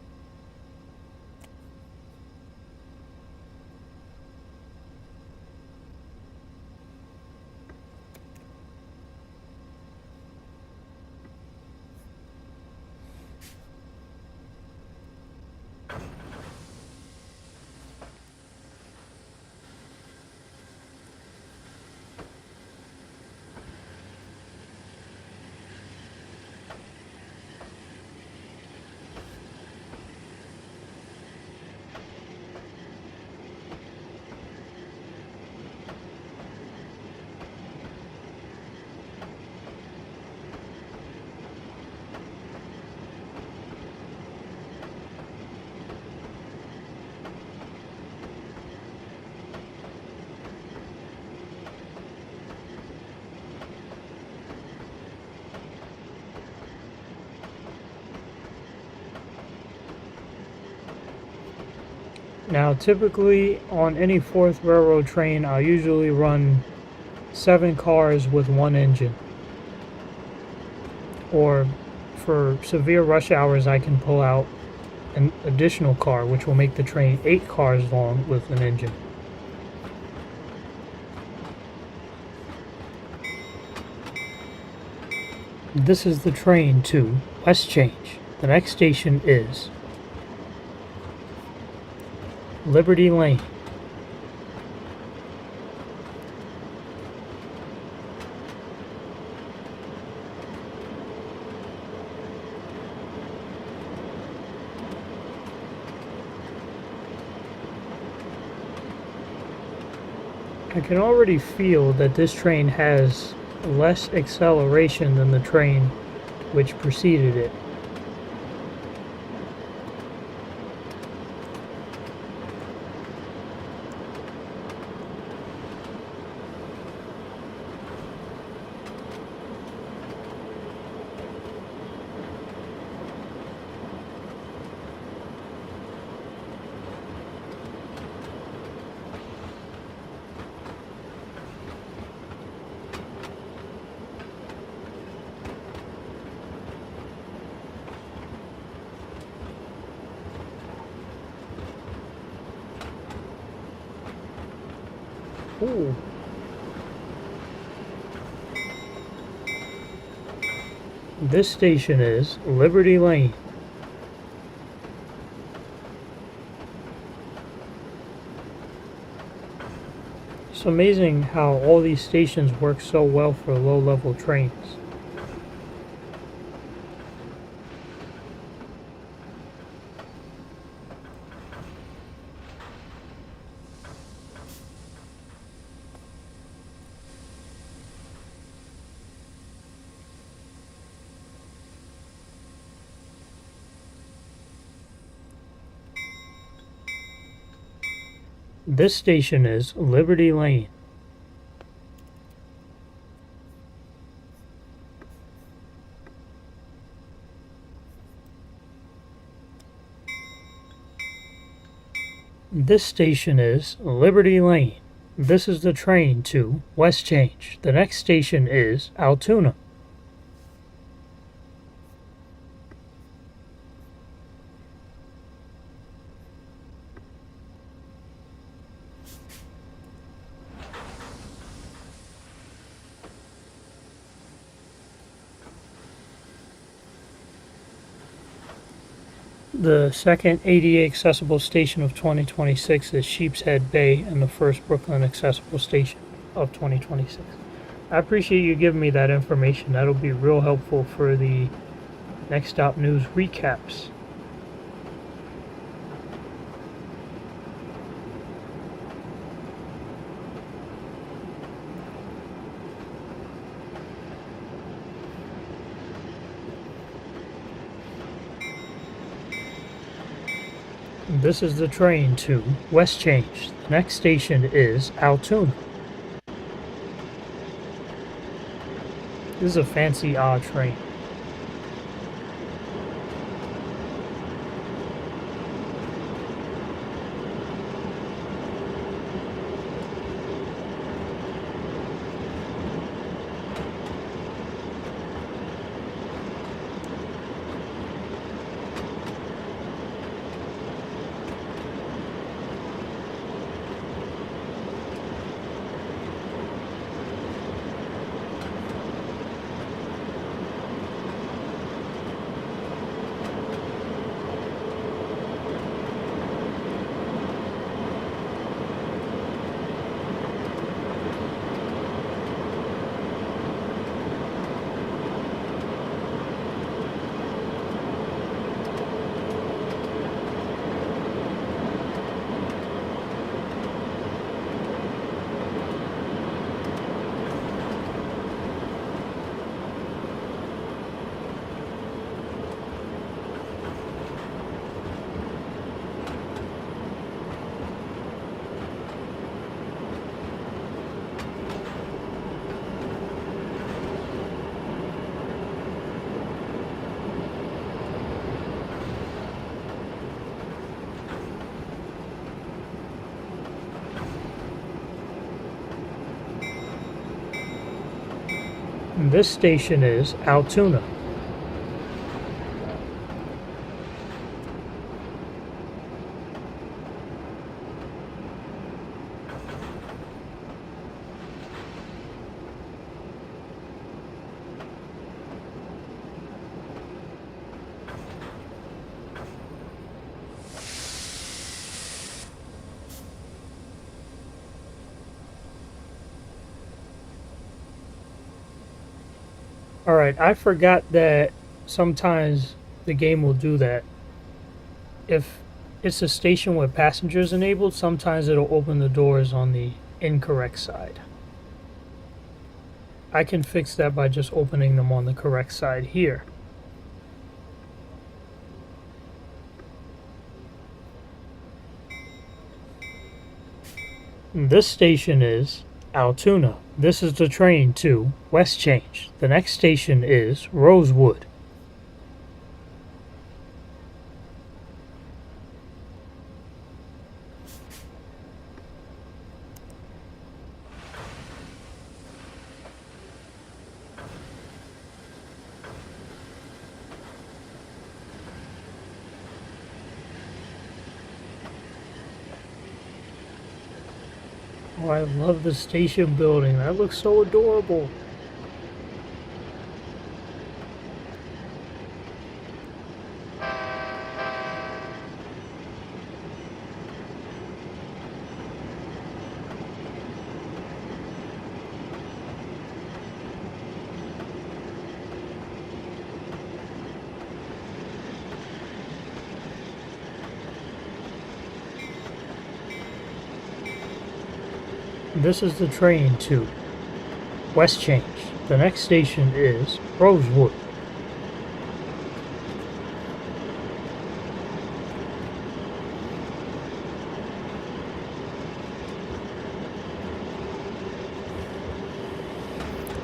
Now typically on any 4th Railroad train I'll usually run 7 cars with 1 engine. or for severe rush hours I can pull out an additional car, which will make the train 8 cars long with an engine. This is the train to West Change. The next station is Liberty Lane. I can already feel that this train has less acceleration than the train which preceded it. Ooh. This station is Liberty Lane. It's amazing how all these stations work so well for low-level trains. This station is Liberty Lane. This station is Liberty Lane. This is the train to West Change. The next station is Altoona. The second ADA accessible station of 2026 is Sheepshead Bay, and the first Brooklyn accessible station of 2026. I appreciate you giving me that information. That'll be real helpful for the Next Stop News recaps. This is the train to West Change. The next station is Altoona. This is a fancy odd train. This station is Altoona. Alright, I forgot that sometimes the game will do that. If it's a station with passengers enabled, sometimes it'll open the doors on the incorrect side. I can fix that by just opening them on the correct side here. This station is Altoona. This is the train to West Change. The next station is Rosewood. Oh, I love the station building. That looks so adorable. This is the train to West Change. The next station is Rosewood.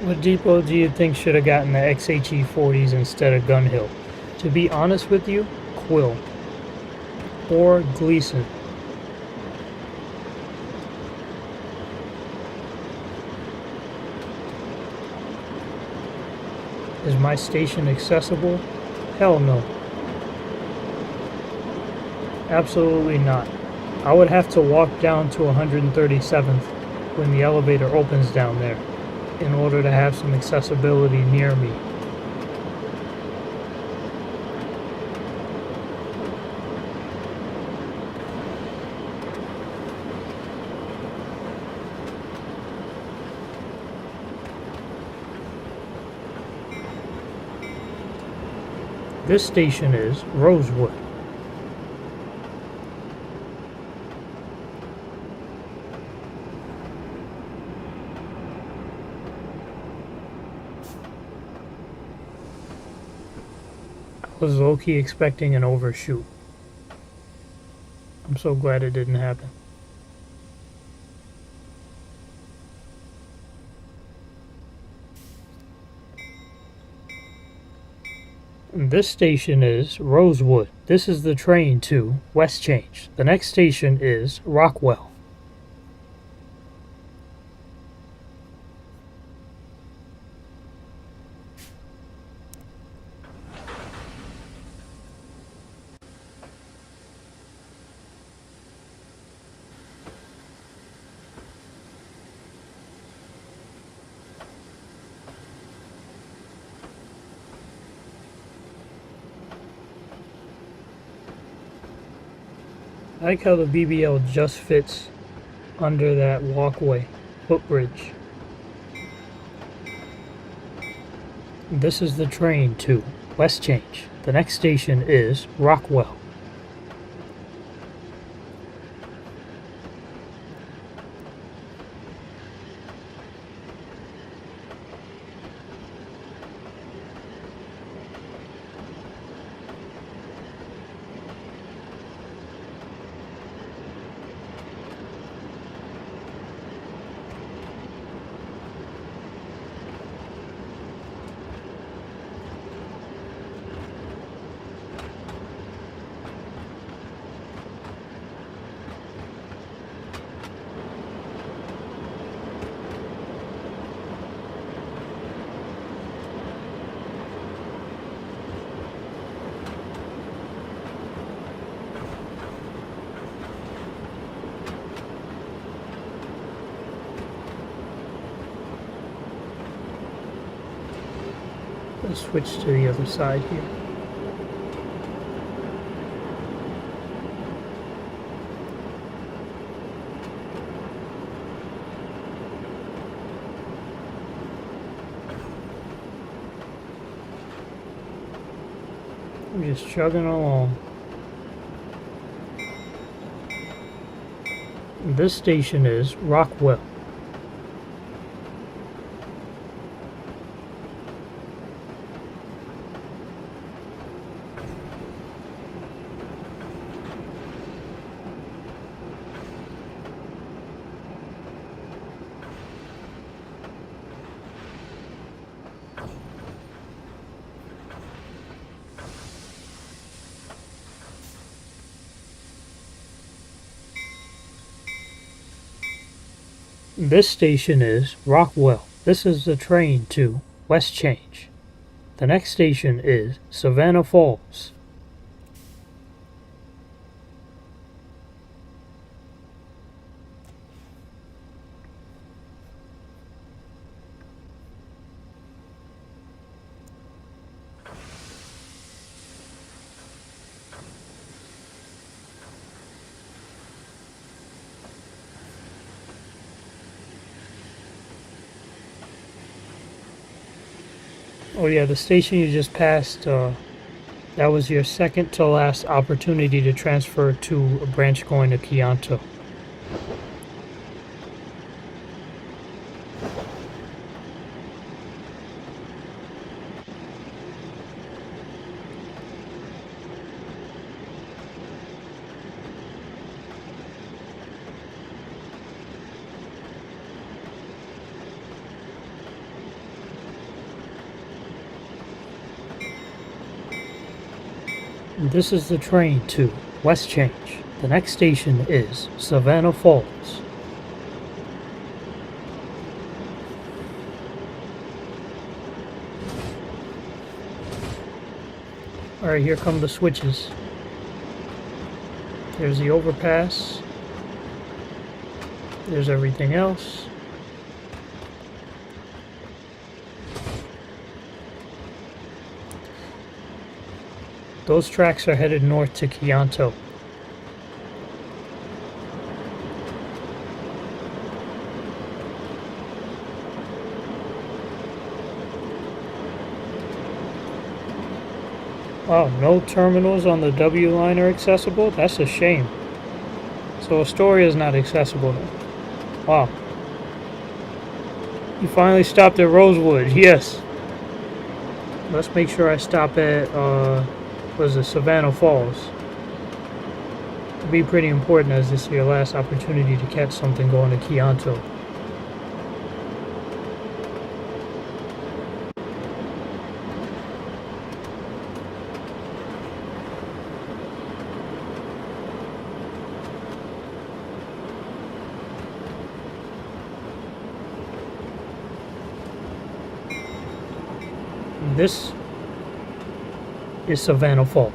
What depot do you think should have gotten the XHE 40s instead of Gun Hill? To be honest with you, Quill. Or Gleason. Is my station accessible? Hell no. Absolutely not. I would have to walk down to 137th when the elevator opens down there in order to have some accessibility near me. This station is Rosewood. I was low-key expecting an overshoot. I'm so glad it didn't happen. This station is Rosewood. This is the train to West Change. The next station is Rockwell. I like how the BBL just fits under that walkway, footbridge. This is the train to West Change. The next station is Rockwell. Let's switch to the other side here. We're just chugging along. This station is Rockwell. This station is Rockwell. This is the train to West Change. The next station is Savannah Falls. Oh yeah, the station you just passed, that was your second to last opportunity to transfer to a branch going to Kyoto. This is the train to West Change. The next station is Savannah Falls. Alright, here come the switches. There's the overpass. There's everything else. Those tracks are headed north to Kyoto. Wow, no terminals on the W line are accessible? That's a shame. So Astoria is not accessible then. Wow. You finally stopped at Rosewood, yes. Let's make sure I stop at, was it Savannah Falls? It'd be pretty important as this is your last opportunity to catch something going to Kyoto. This is Savannah Falls.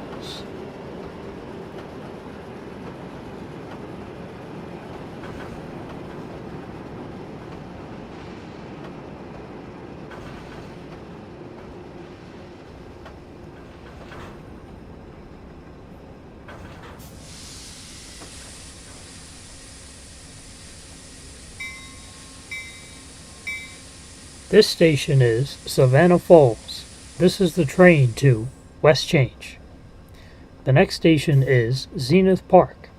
This station is Savannah Falls. This is the train to West Change. The next station is Zenith Park.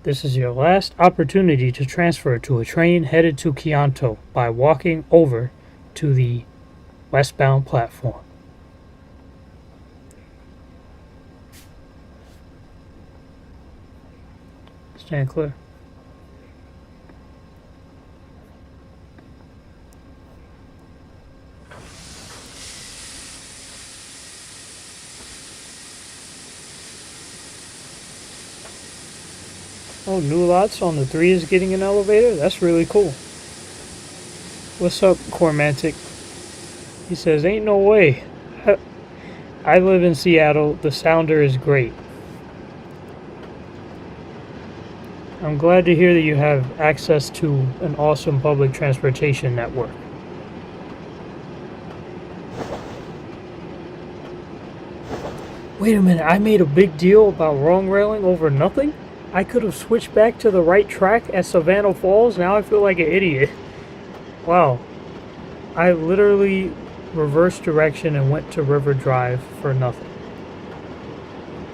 This is your last opportunity to transfer to a train headed to Kyoto by walking over to the westbound platform. Stand clear. Oh, New Lots on the 3 is getting an elevator? That's really cool. What's up, Cormantic? He says, ain't no way. I live in Seattle. The sounder is great. I'm glad to hear that you have access to an awesome public transportation network. Wait a minute, I made a big deal about wrong railing over nothing? I could have switched back to the right track at Savannah Falls. Now I feel like an idiot. Wow. I literally reverse direction and went to River Drive for nothing.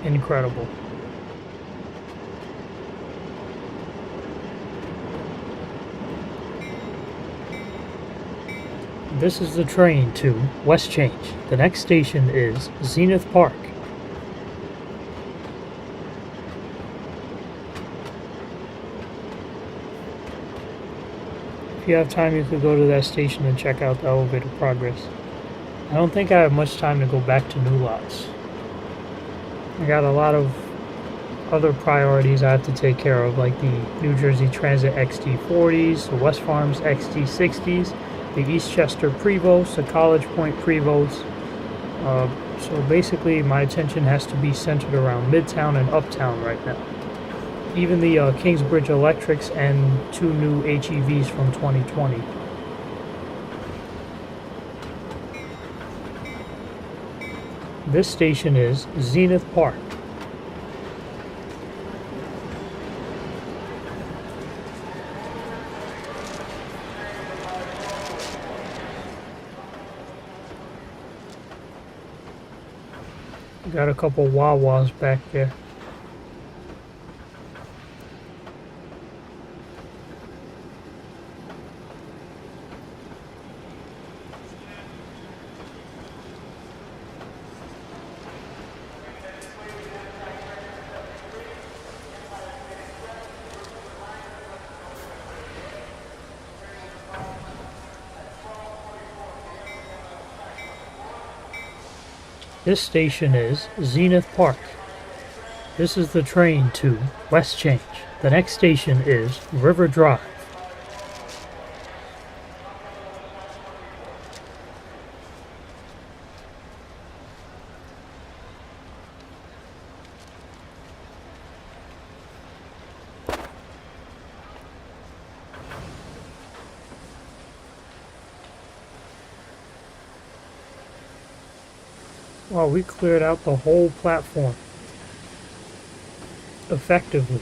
Incredible. This is the train to West Change. The next station is Zenith Park. If you have time, you could go to that station and check out the elevator progress. I don't think I have much time to go back to New Lots. I got a lot of other priorities I have to take care of, like the New Jersey Transit XT40s, the West Farms XT60s, the Eastchester Prevost, the College Point Prevost. So basically my attention has to be centered around Midtown and Uptown right now. Even the Kingsbridge Electrics and 2 new HEVs from 2020. This station is Zenith Park. Got a couple Wawas back there. This station is Zenith Park. This is the train to West Change. The next station is River Drive. Wow, we cleared out the whole platform effectively.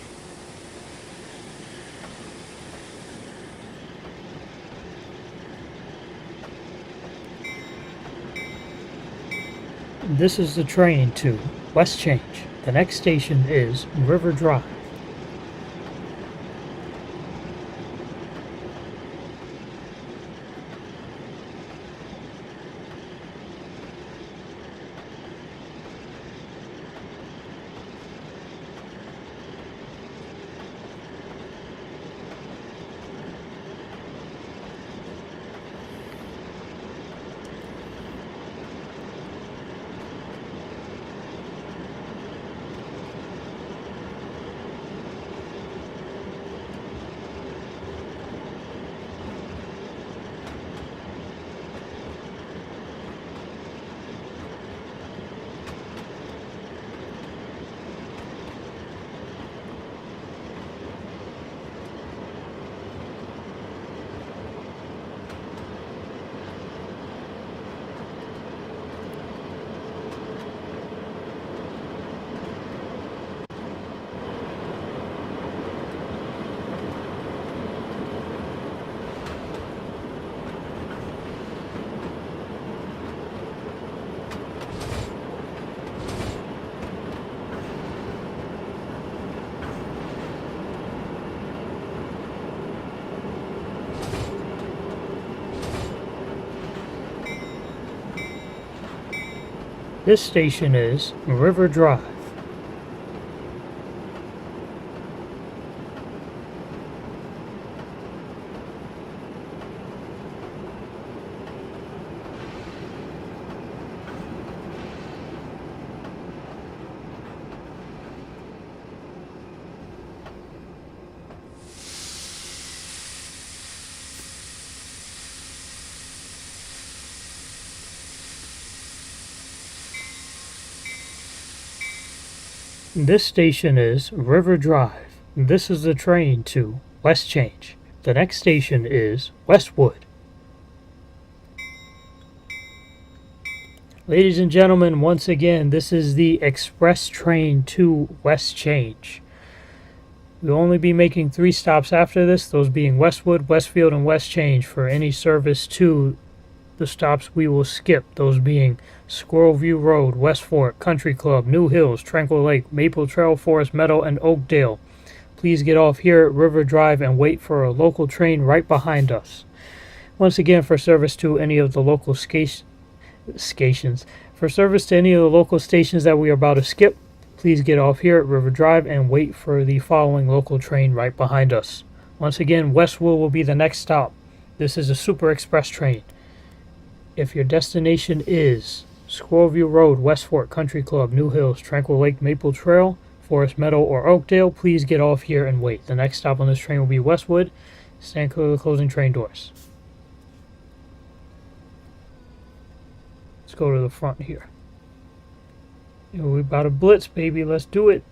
This is the train to West Change. The next station is River Drive. This station is River Drive. This station is River Drive. This is the train to West Change. The next station is Westwood. Ladies and gentlemen, once again, this is the express train to West Change. We'll only be making 3 stops after this, those being Westwood, Westfield, and West Change for any service to the stops we will skip, those being Squirrel View Road, West Fork, Country Club, New Hills, Tranquil Lake, Maple Trail, Forest Meadow, and Oakdale. Please get off here at River Drive and wait for a local train right behind us. Once again, for service to any of the local stations that we are about to skip, please get off here at River Drive and wait for the following local train right behind us. Once again, Westwood will be the next stop. This is a Super Express train. If your destination is Squirrel View Road, West Fork, Country Club, New Hills, Tranquil Lake, Maple Trail, Forest Meadow, or Oakdale, please get off here and wait. The next stop on this train will be Westwood. Stand clear of the closing train doors. Let's go to the front here. We're about to blitz, baby. Let's do it.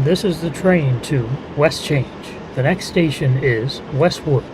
This is the train to West Change. The next station is Westwood.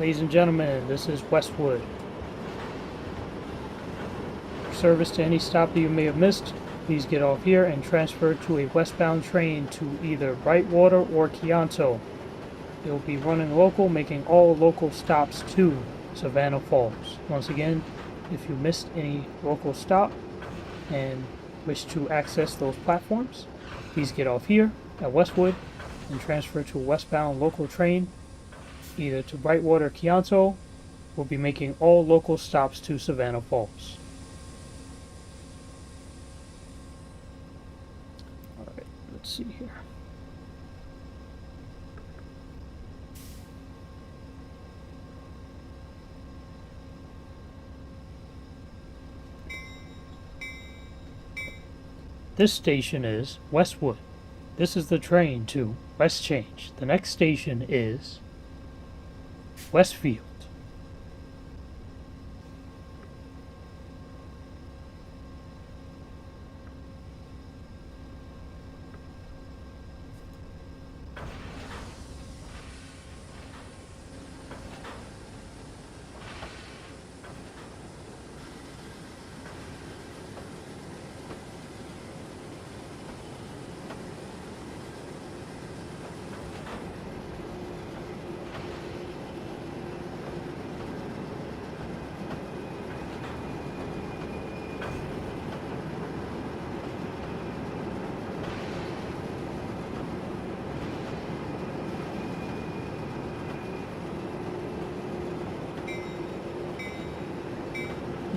Ladies and gentlemen, this is Westwood. For service to any stop that you may have missed, please get off here and transfer to a westbound train to either Brightwater or Keonto. It will be running local, making all local stops to Savannah Falls. Once again, if you missed any local stop and wish to access those platforms, please get off here at Westwood and transfer to a westbound local train either to Brightwater or Keonto. We'll be making all local stops to Savannah Falls. Alright, let's see here. This station is Westwood. This is the train to West Change. The next station is Westfield.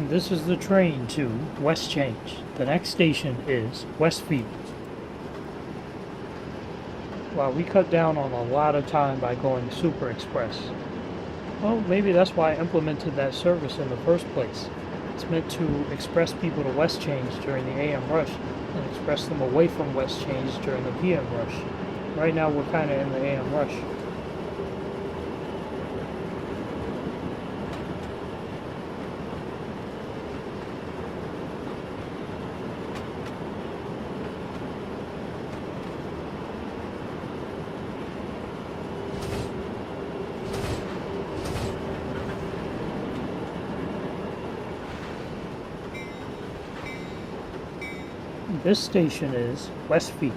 This is the train to West Change. The next station is Westfield. Wow, we cut down on a lot of time by going Super Express. Well, maybe that's why I implemented that service in the first place. It's meant to express people to West Change during the AM rush and express them away from West Change during the PM rush. Right now we're kind of in the AM rush. This station is Westfield.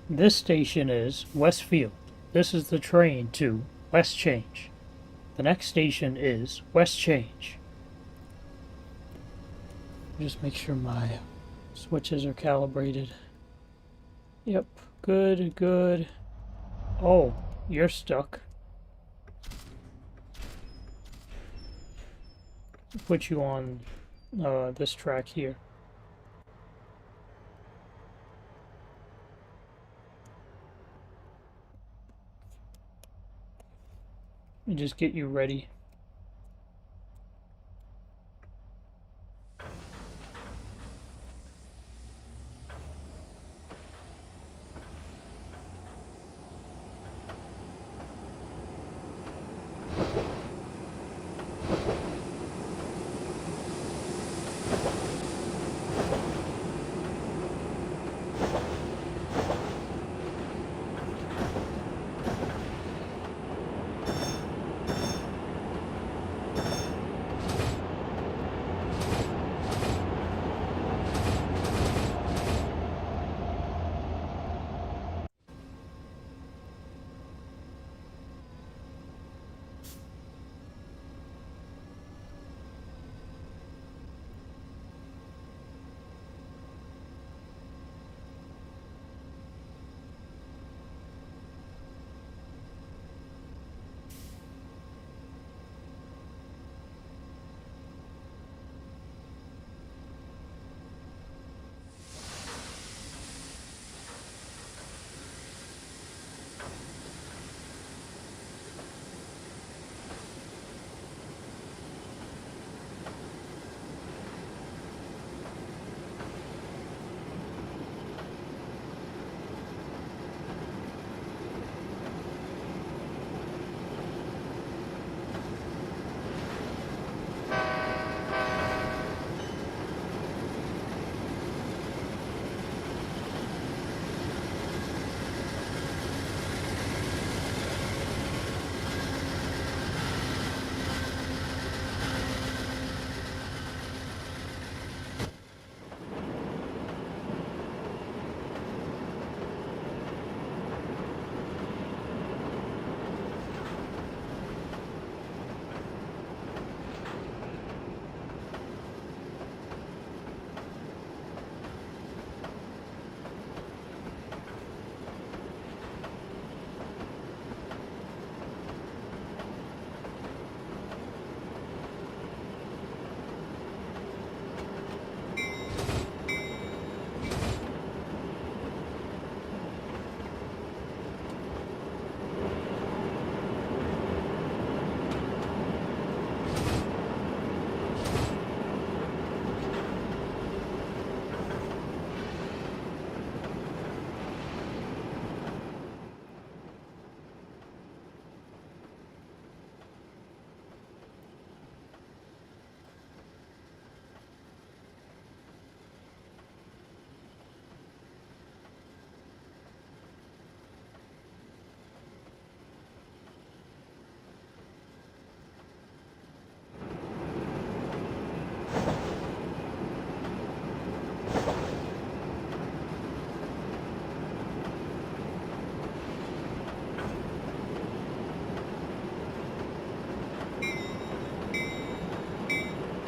This station is Westfield. This is the train to West Change. The next station is West Change. Just make sure my switches are calibrated. Yep, good, good. Oh, you're stuck. Put you on this track here. And just get you ready.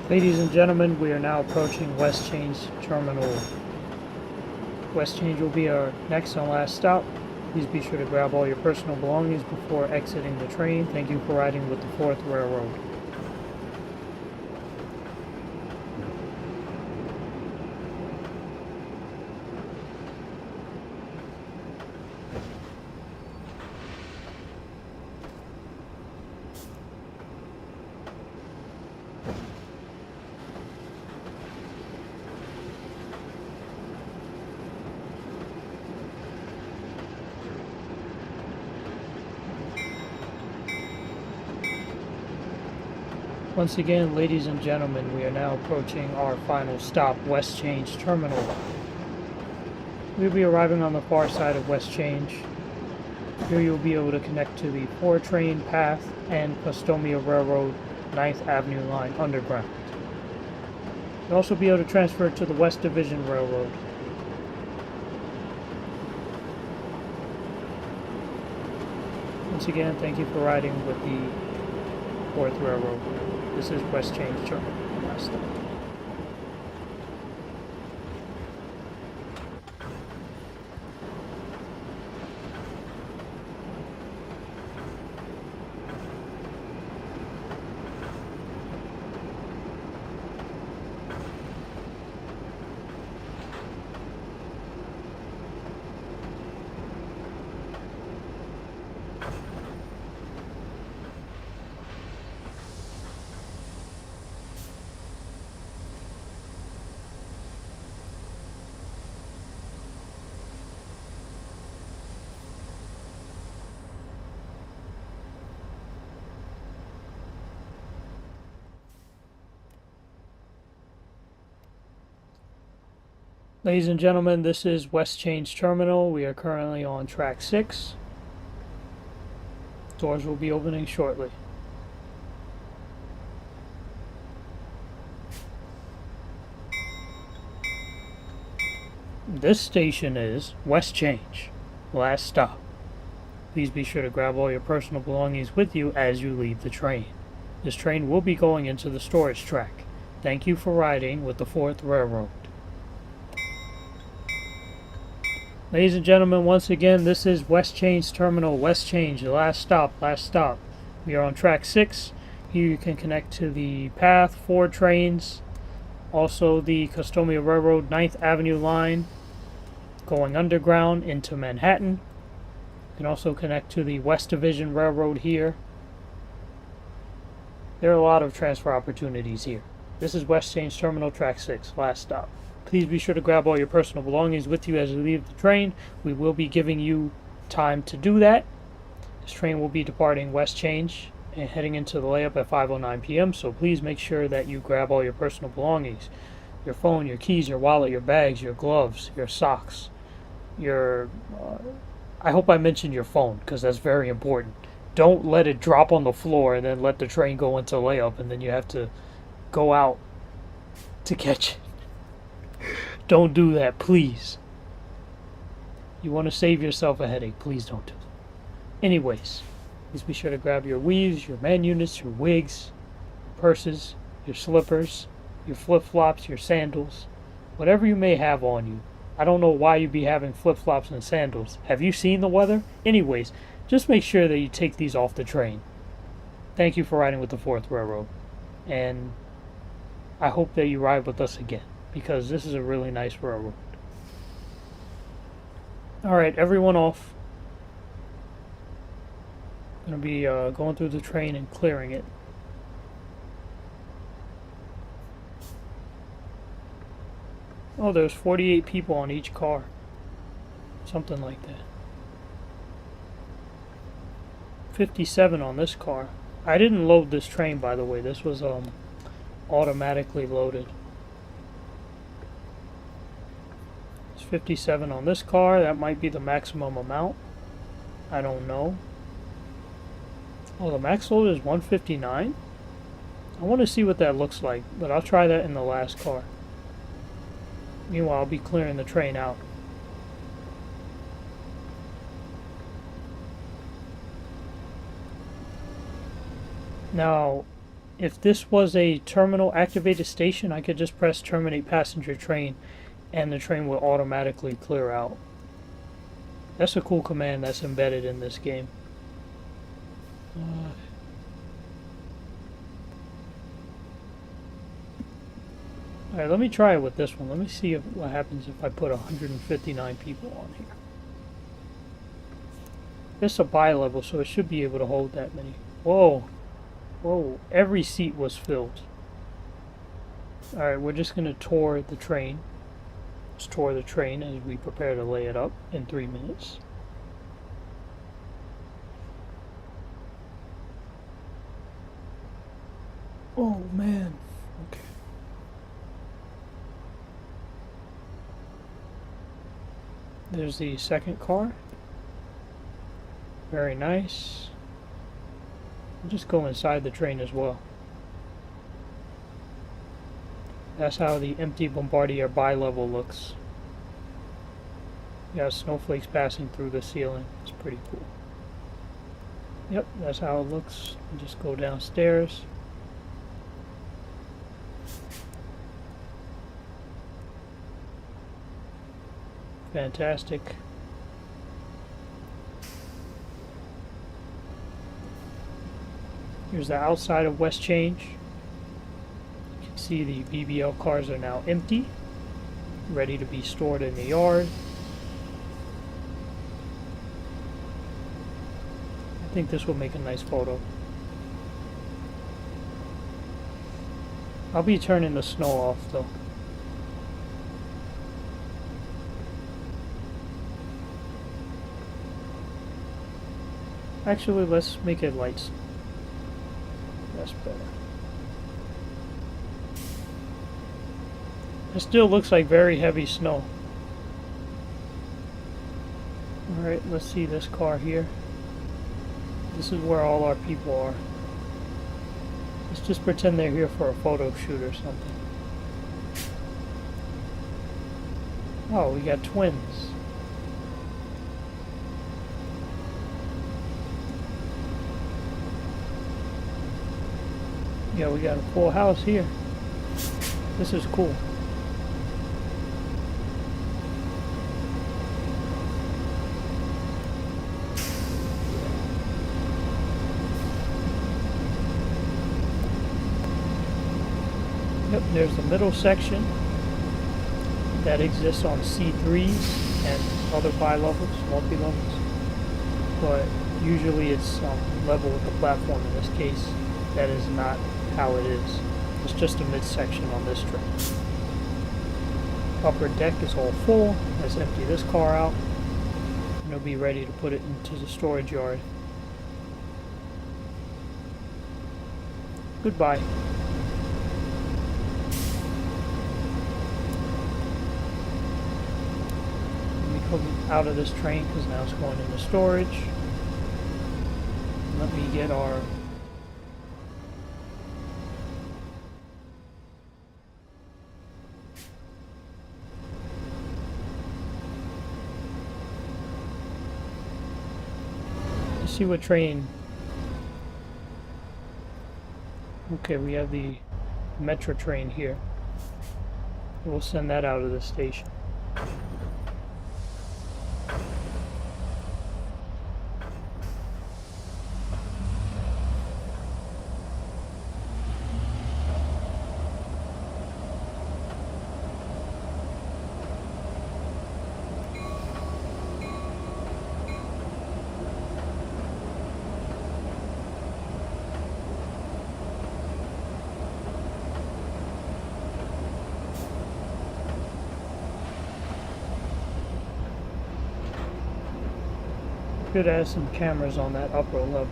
Ladies and gentlemen, we are now approaching West Change Terminal. West Change will be our next and last stop. Please be sure to grab all your personal belongings before exiting the train. Thank you for riding with the 4th Railroad. Once again, ladies and gentlemen, we are now approaching our final stop, West Change Terminal. We'll be arriving on the far side of West Change. Here you'll be able to connect to the 4-train path and Customia Railroad 9th Avenue line underground. You'll also be able to transfer to the West Division Railroad. Once again, thank you for riding with the 4th Railroad. This is West Change Terminal. Last stop. Ladies and gentlemen, this is West Change Terminal. We are currently on track 6. Doors will be opening shortly. This station is West Change. Last stop. Please be sure to grab all your personal belongings with you as you leave the train. This train will be going into the storage track. Thank you for riding with the 4th Railroad. Ladies and gentlemen, once again, this is West Change Terminal, West Change, the last stop, last stop. We are on track 6. Here you can connect to the path, 4 trains, also the Customia Railroad 9th Avenue line going underground into Manhattan. You can also connect to the West Division Railroad here. There are a lot of transfer opportunities here. This is West Change Terminal, track 6, last stop. Please be sure to grab all your personal belongings with you as you leave the train. We will be giving you time to do that. This train will be departing West Change and heading into the layup at 5:09 p.m. So please make sure that you grab all your personal belongings. Your phone, your keys, your wallet, your bags, your gloves, your socks, your... I hope I mentioned your phone because that's very important. Don't let it drop on the floor and then let the train go into layup and then you have to go out to catch it. Don't do that, please. You want to save yourself a headache, please don't do that. Anyways, please be sure to grab your weaves, your man units, your wigs, purses, your slippers, your flip-flops, your sandals, whatever you may have on you. I don't know why you'd be having flip-flops and sandals. Have you seen the weather? Anyways, just make sure that you take these off the train. Thank you for riding with the 4th Railroad. And I hope that you ride with us again, because this is a really nice railroad. Alright, everyone off. I'm going to be going through the train and clearing it. Oh, there's 48 people on each car. Something like that. 57 on this car. I didn't load this train, by the way. This was automatically loaded. 57 on this car. That might be the maximum amount. I don't know. Oh, the max load is 159? I want to see what that looks like, but I'll try that in the last car. Meanwhile, I'll be clearing the train out. Now, if this was a terminal activated station, I could just press terminate passenger train and the train will automatically clear out. That's a cool command that's embedded in this game. Alright, let me try it with this one. Let me see what happens if I put 159 people on here. It's a bi-level, so it should be able to hold that many. Whoa. Whoa. Every seat was filled. Alright, we're just going to tour the train. Let's tour the train as we prepare to lay it up in 3 minutes. Oh, man. Okay. There's the second car. Very nice. I'll just go inside the train as well. That's how the empty Bombardier bi-level looks. You got snowflakes passing through the ceiling. It's pretty cool. Yep, that's how it looks. You just go downstairs. Fantastic. Here's the outside of West Change. You can see the BBL cars are now empty, ready to be stored in the yard. I think this will make a nice photo. I'll be turning the snow off though. Actually, let's make it lights. That's better. It still looks like very heavy snow. Alright, let's see this car here. This is where all our people are. Let's just pretend they're here for a photo shoot or something. Oh, we got twins. Yeah, we got a full house here. This is cool. Yep, there's the middle section that exists on C3s and other bi-levels, multi-levels. But usually it's level with the platform. In this case, that is not how it is. It's just a midsection on this train. Upper deck is all full. Let's empty this car out and it'll be ready to put it into the storage yard. Goodbye. Let me come out of this train because now it's going into storage. Let me get our see what train. Okay, we have the metro train here. We'll send that out of the station. Could add some cameras on that upper level.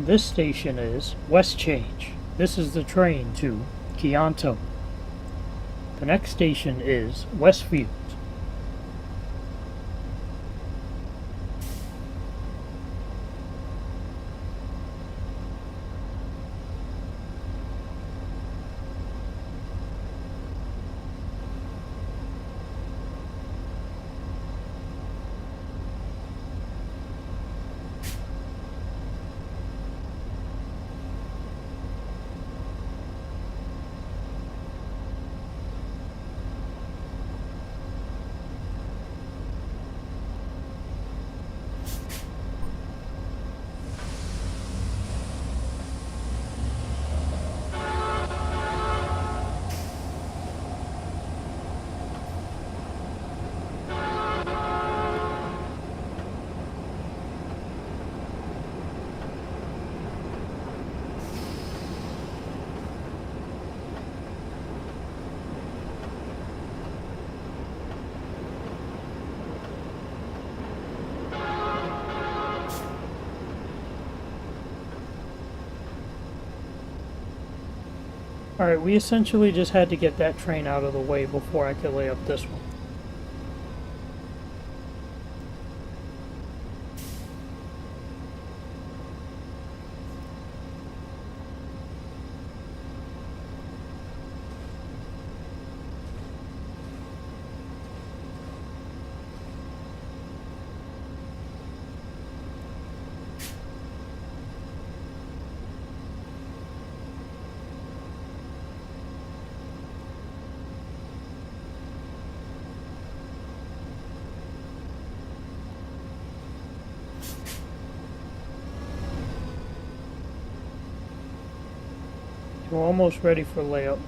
This station is West Change. This is the train to Kyoto. The next station is Westfield. Alright, we essentially just had to get that train out of the way before I could lay up this one. We're almost ready for layup.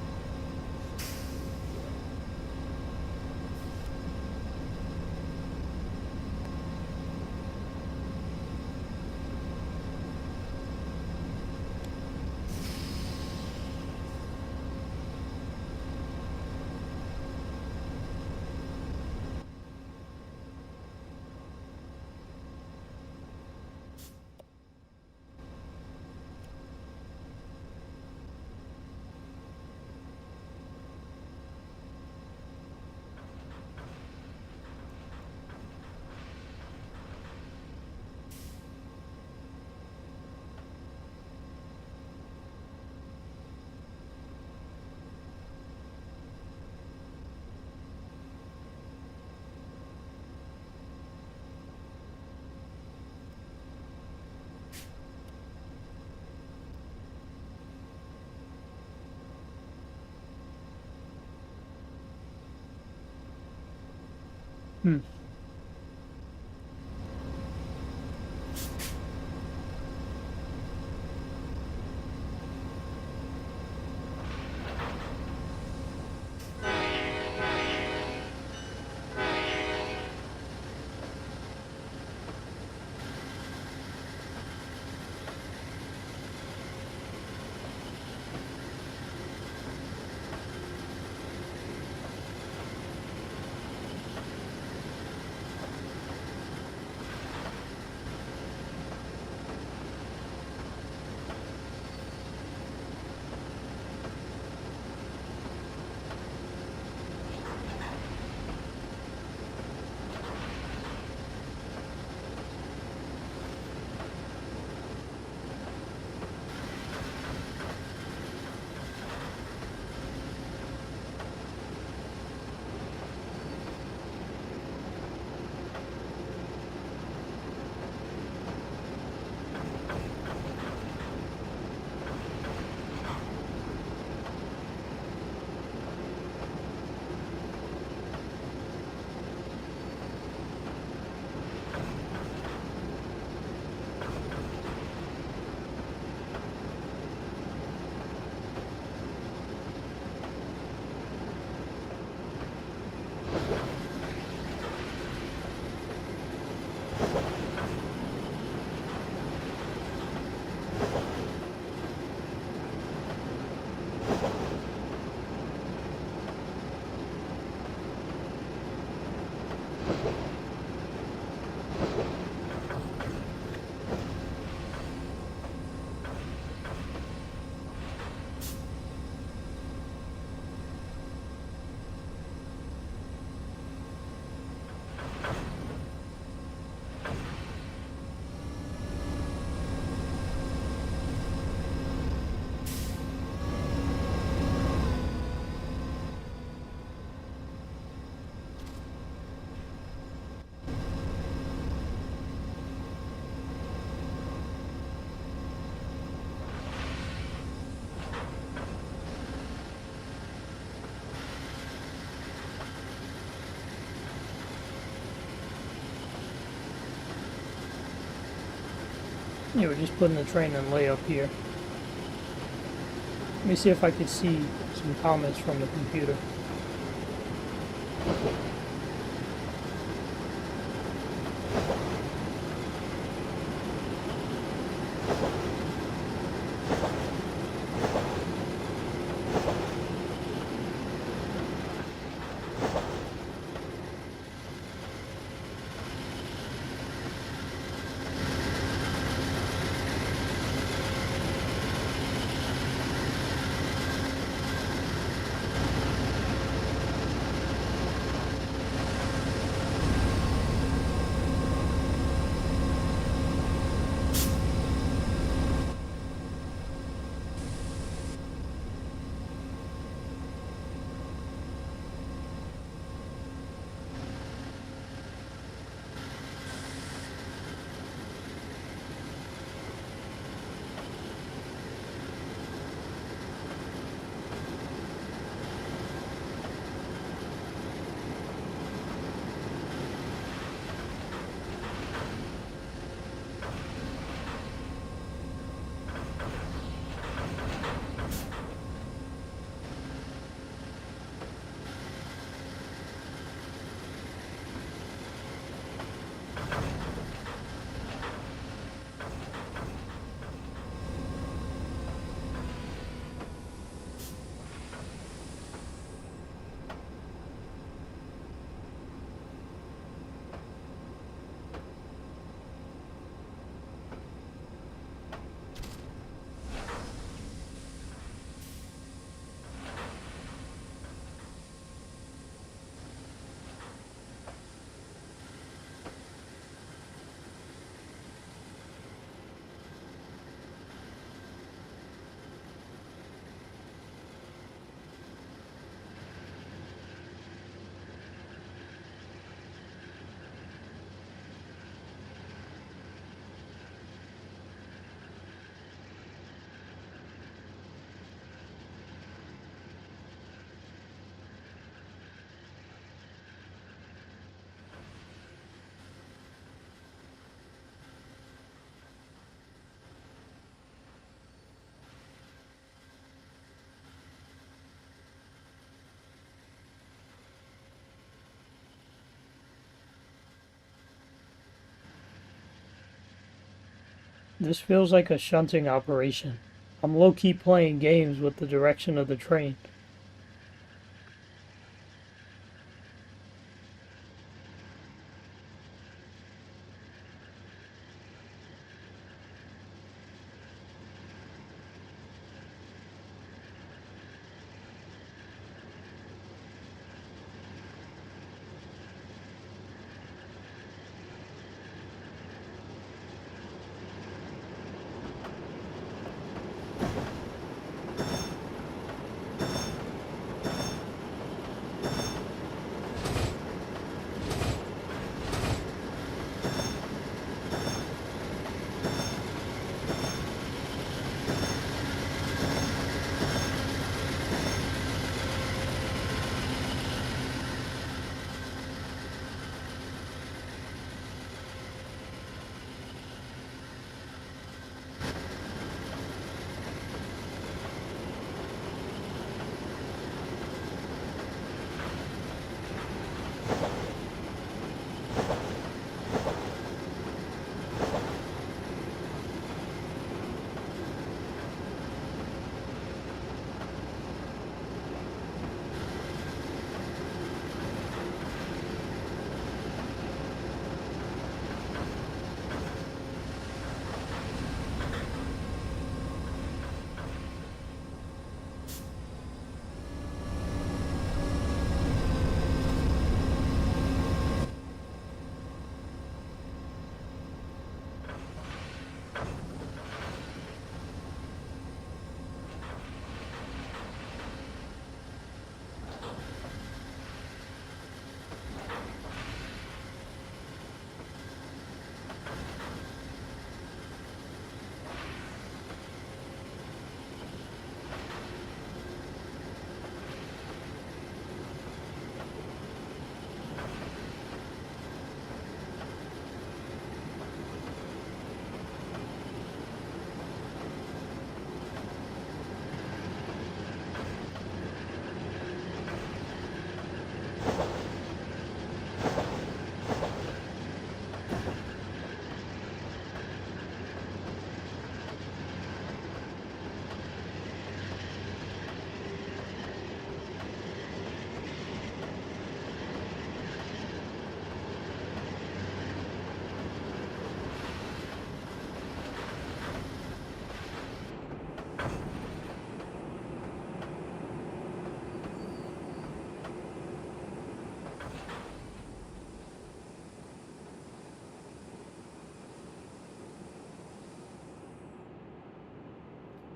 Hmm. Yeah, we're just putting the train in layup here. Let me see if I could see some comments from the computer. This feels like a shunting operation. I'm low-key playing games with the direction of the train.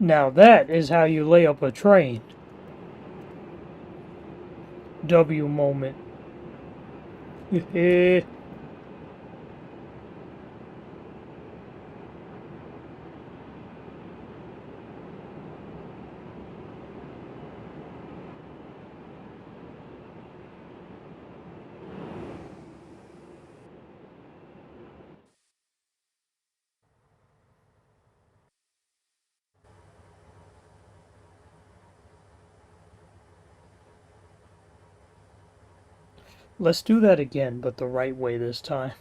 Now that is how you lay up a train. W moment. Let's do that again, but the right way this time.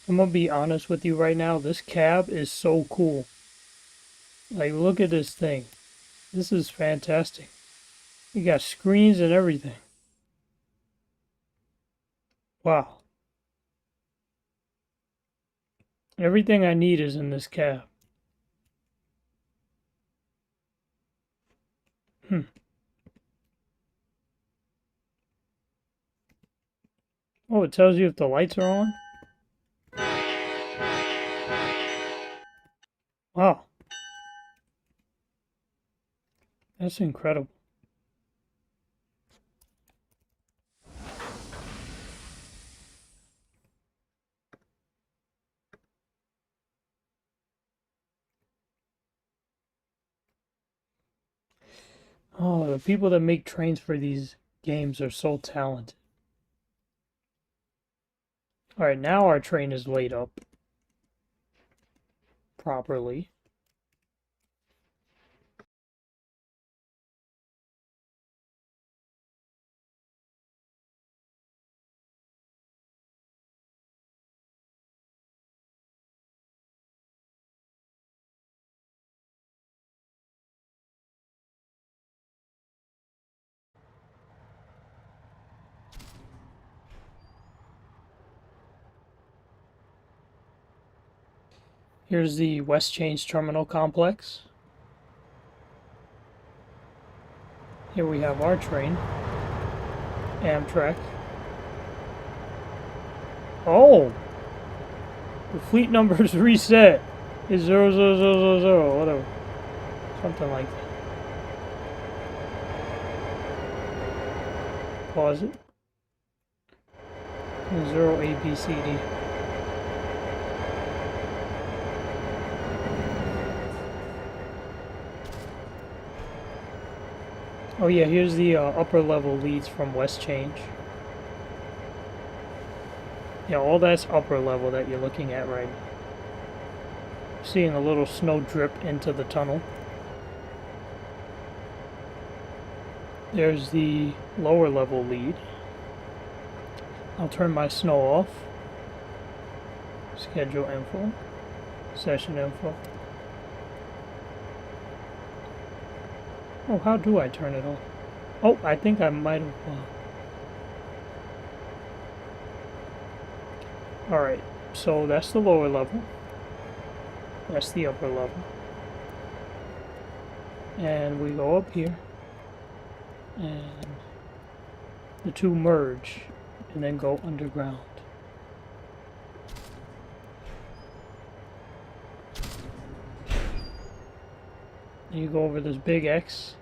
I'm gonna be honest with you right now, this cab is so cool. Like, look at this thing. This is fantastic. You got screens and everything. Wow. Everything I need is in this cab. Oh, it tells you if the lights are on? Wow. That's incredible. Oh, the people that make trains for these games are so talented. Alright, now our train is laid up properly. Here's the West Change Terminal Complex. Here we have our train. Amtrak. Oh! The fleet number is reset. It's 0000, whatever. Something like that. Pause it. 0 A B C D. Oh yeah, here's the upper level leads from West Change. Yeah, all that's upper level that you're looking at right now. Seeing a little snow drip into the tunnel. There's the lower level lead. I'll turn my snow off. Schedule info. Session info. Oh, how do I turn it off? Oh, I think I might have... Alright, so that's the lower level. That's the upper level. And we go up here. and the two merge and then go underground. And you go over this big X,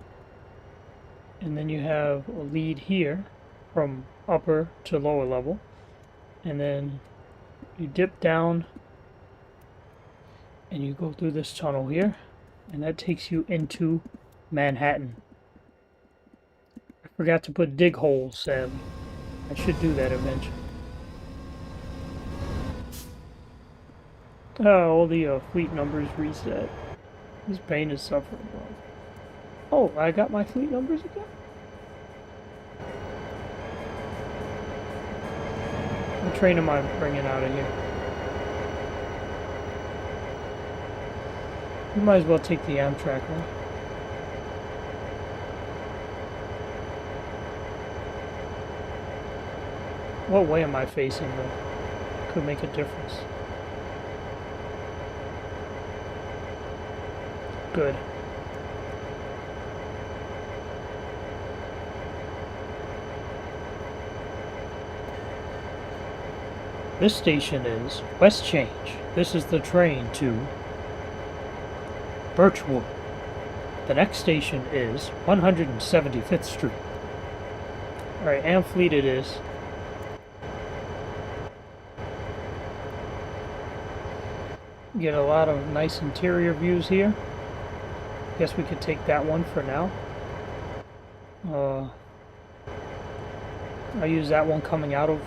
and then you have a lead here from upper to lower level, and then you dip down and you go through this tunnel here, and that takes you into Manhattan. I forgot to put dig holes, sadly. I should do that eventually. Oh, all the fleet numbers reset. This pain is suffering. Oh, I got my fleet numbers again? What train am I bringing out of here? You might as well take the Amtrak one. What way am I facing though? Could make a difference. Good. This station is West Change. This is the train to Birchwood. The next station is 175th Street. Alright, Amfleet it is. Get a lot of nice interior views here. Guess we could take that one for now. I'll use that one coming out of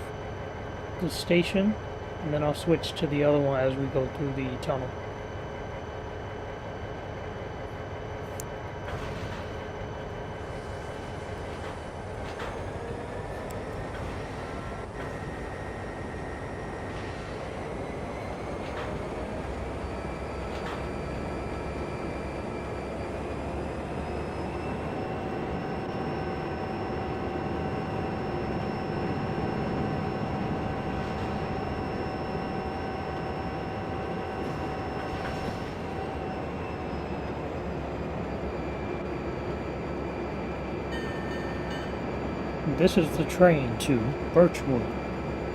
the station, and then I'll switch to the other one as we go through the tunnel. This is the train to Birchwood.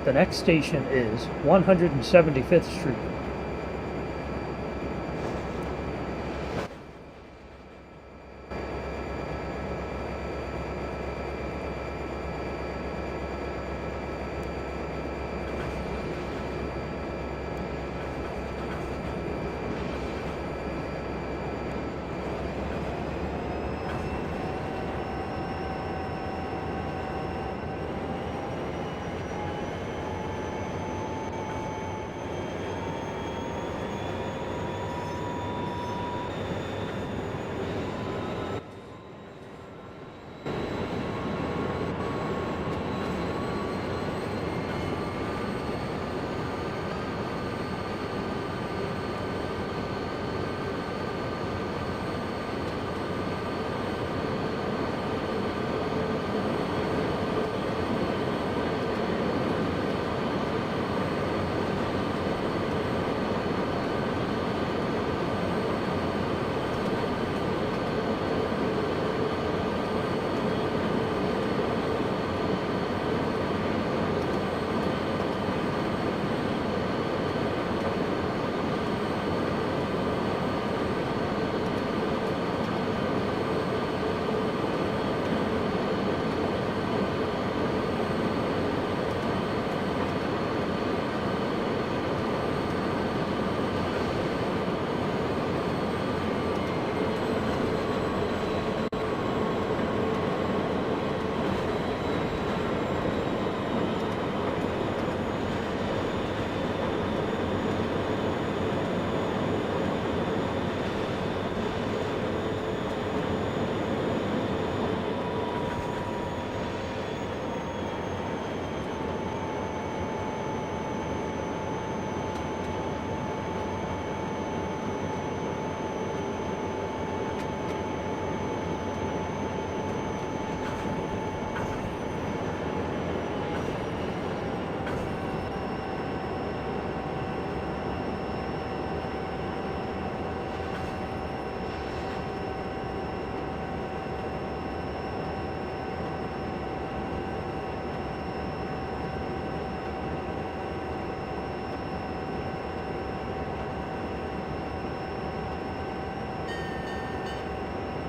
The next station is 175th Street.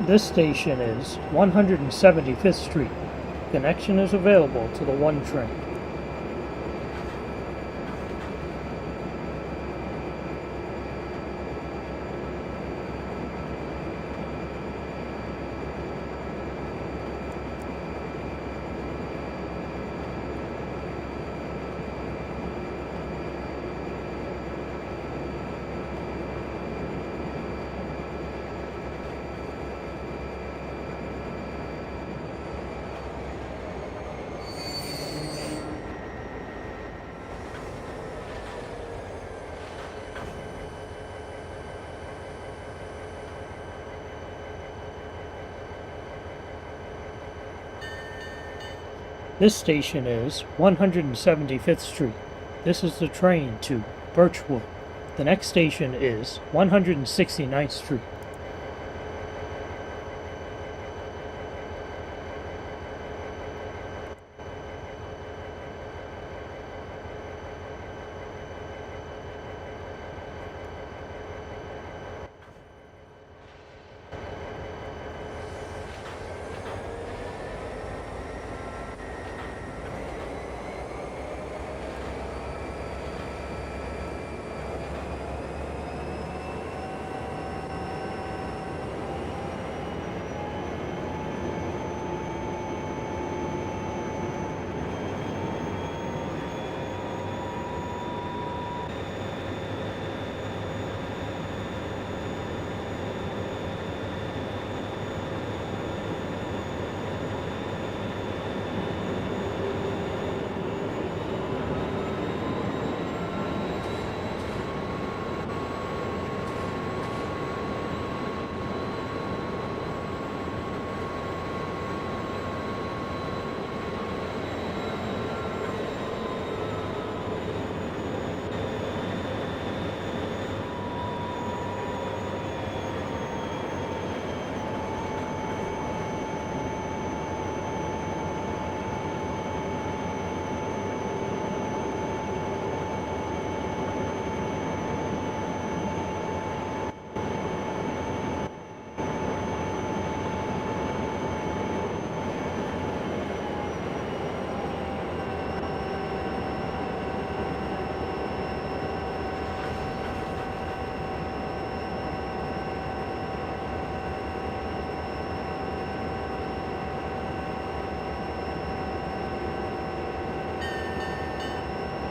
This station is 175th Street. Connection is available to the 1 train. This station is 175th Street. This is the train to Birchwood. The next station is 169th Street.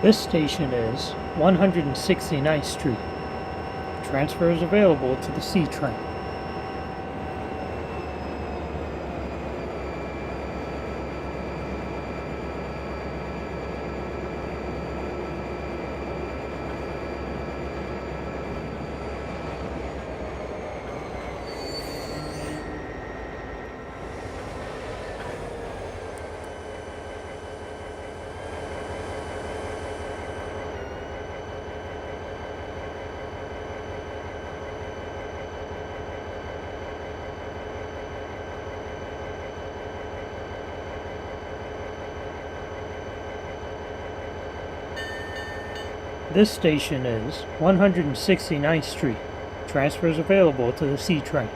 This station is 169th Street. Transfer is available to the C train. This station is 169th Street. Transfer is available to the C train.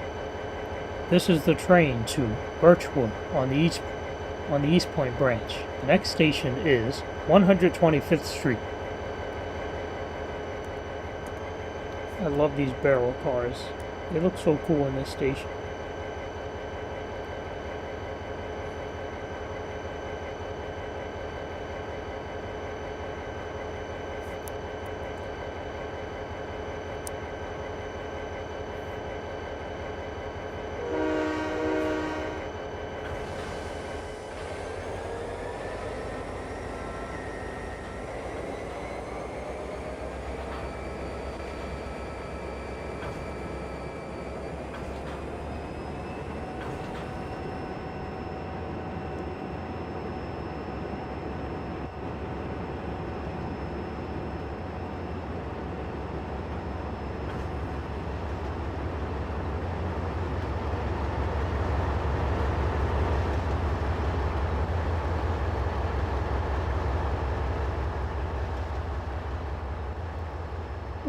This is the train to Birchwood on the East Point branch. The next station is 125th Street. I love these barrel cars. They look so cool in this station.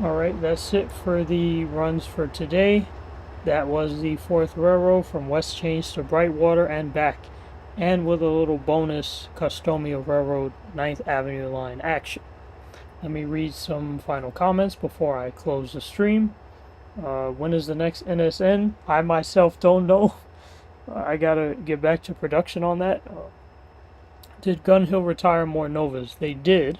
Alright, that's it for the runs for today. That was the 4th Railroad from West Chains to Brightwater and back, and with a little bonus Customia Railroad 9th Avenue line action. Let me read some final comments before I close the stream. When is the next NSN? I myself don't know. I gotta get back to production on that. Did Gun Hill retire more Novas? They did.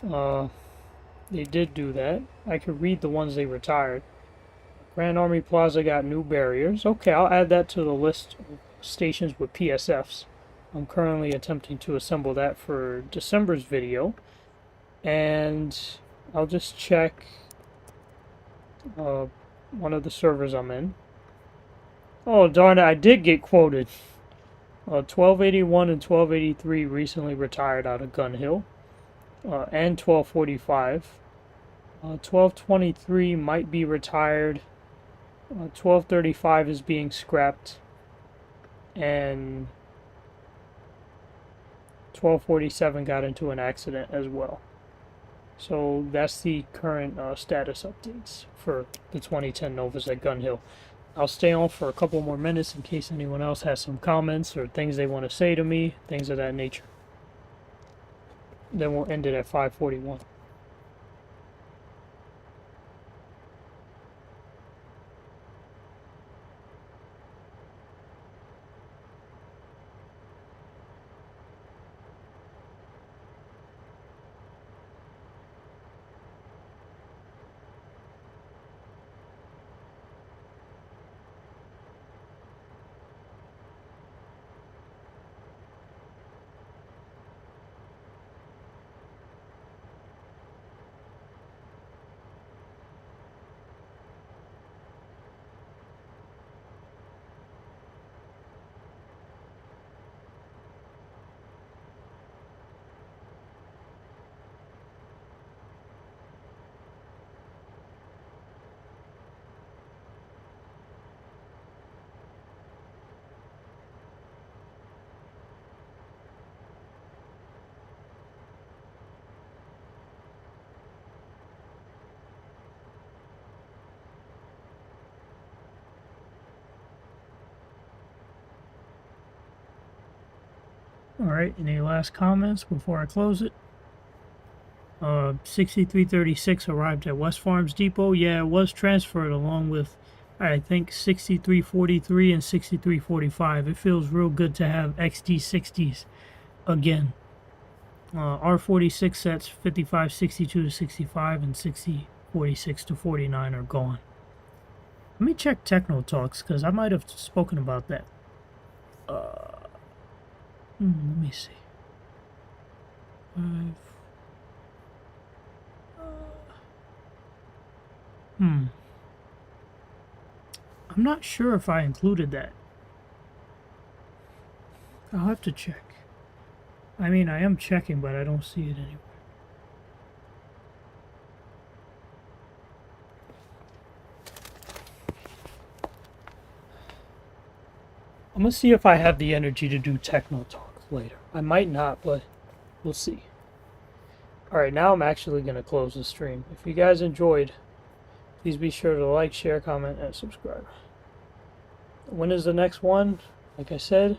They did do that. I could read the ones they retired. Grand Army Plaza got new barriers. Okay, I'll add that to the list of stations with PSFs. I'm currently attempting to assemble that for December's video. And I'll just check one of the servers I'm in. Oh, darn it, I did get quoted. 1281 and 1283 recently retired out of Gun Hill. And 1245. 1223 might be retired. 1235 is being scrapped. And 1247 got into an accident as well. So that's the current status updates for the 2010 Novas at Gun Hill. I'll stay on for a couple more minutes in case anyone else has some comments or things they want to say to me, things of that nature. Then we'll end it at 5:41. Alright, any last comments before I close it? 6336 arrived at West Farms Depot. Yeah, it was transferred along with, I think, 6343 and 6345. It feels real good to have XD60s again. R46 sets 5562 to 65 and 6046 to 49 are gone. Let me check Techno Talks, because I might have spoken about that. Let me see. 5. I'm not sure if I included that. I'll have to check. I mean, I am checking, but I don't see it anywhere. I'm gonna see if I have the energy to do Techno Talk later. I might not, but we'll see. Alright, now I'm actually going to close the stream. If you guys enjoyed, please be sure to like, share, comment, and subscribe. When is the next one? Like I said,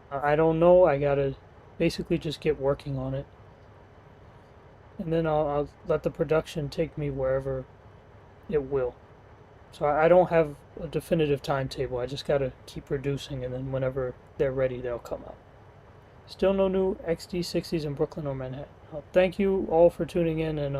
I don't know. I gotta basically just get working on it. And then I'll let the production take me wherever it will. So I don't have a definitive timetable. I just gotta keep producing, and then whenever they're ready, they'll come out. Still no new XD60s in Brooklyn or Manhattan. Thank you all for tuning in, and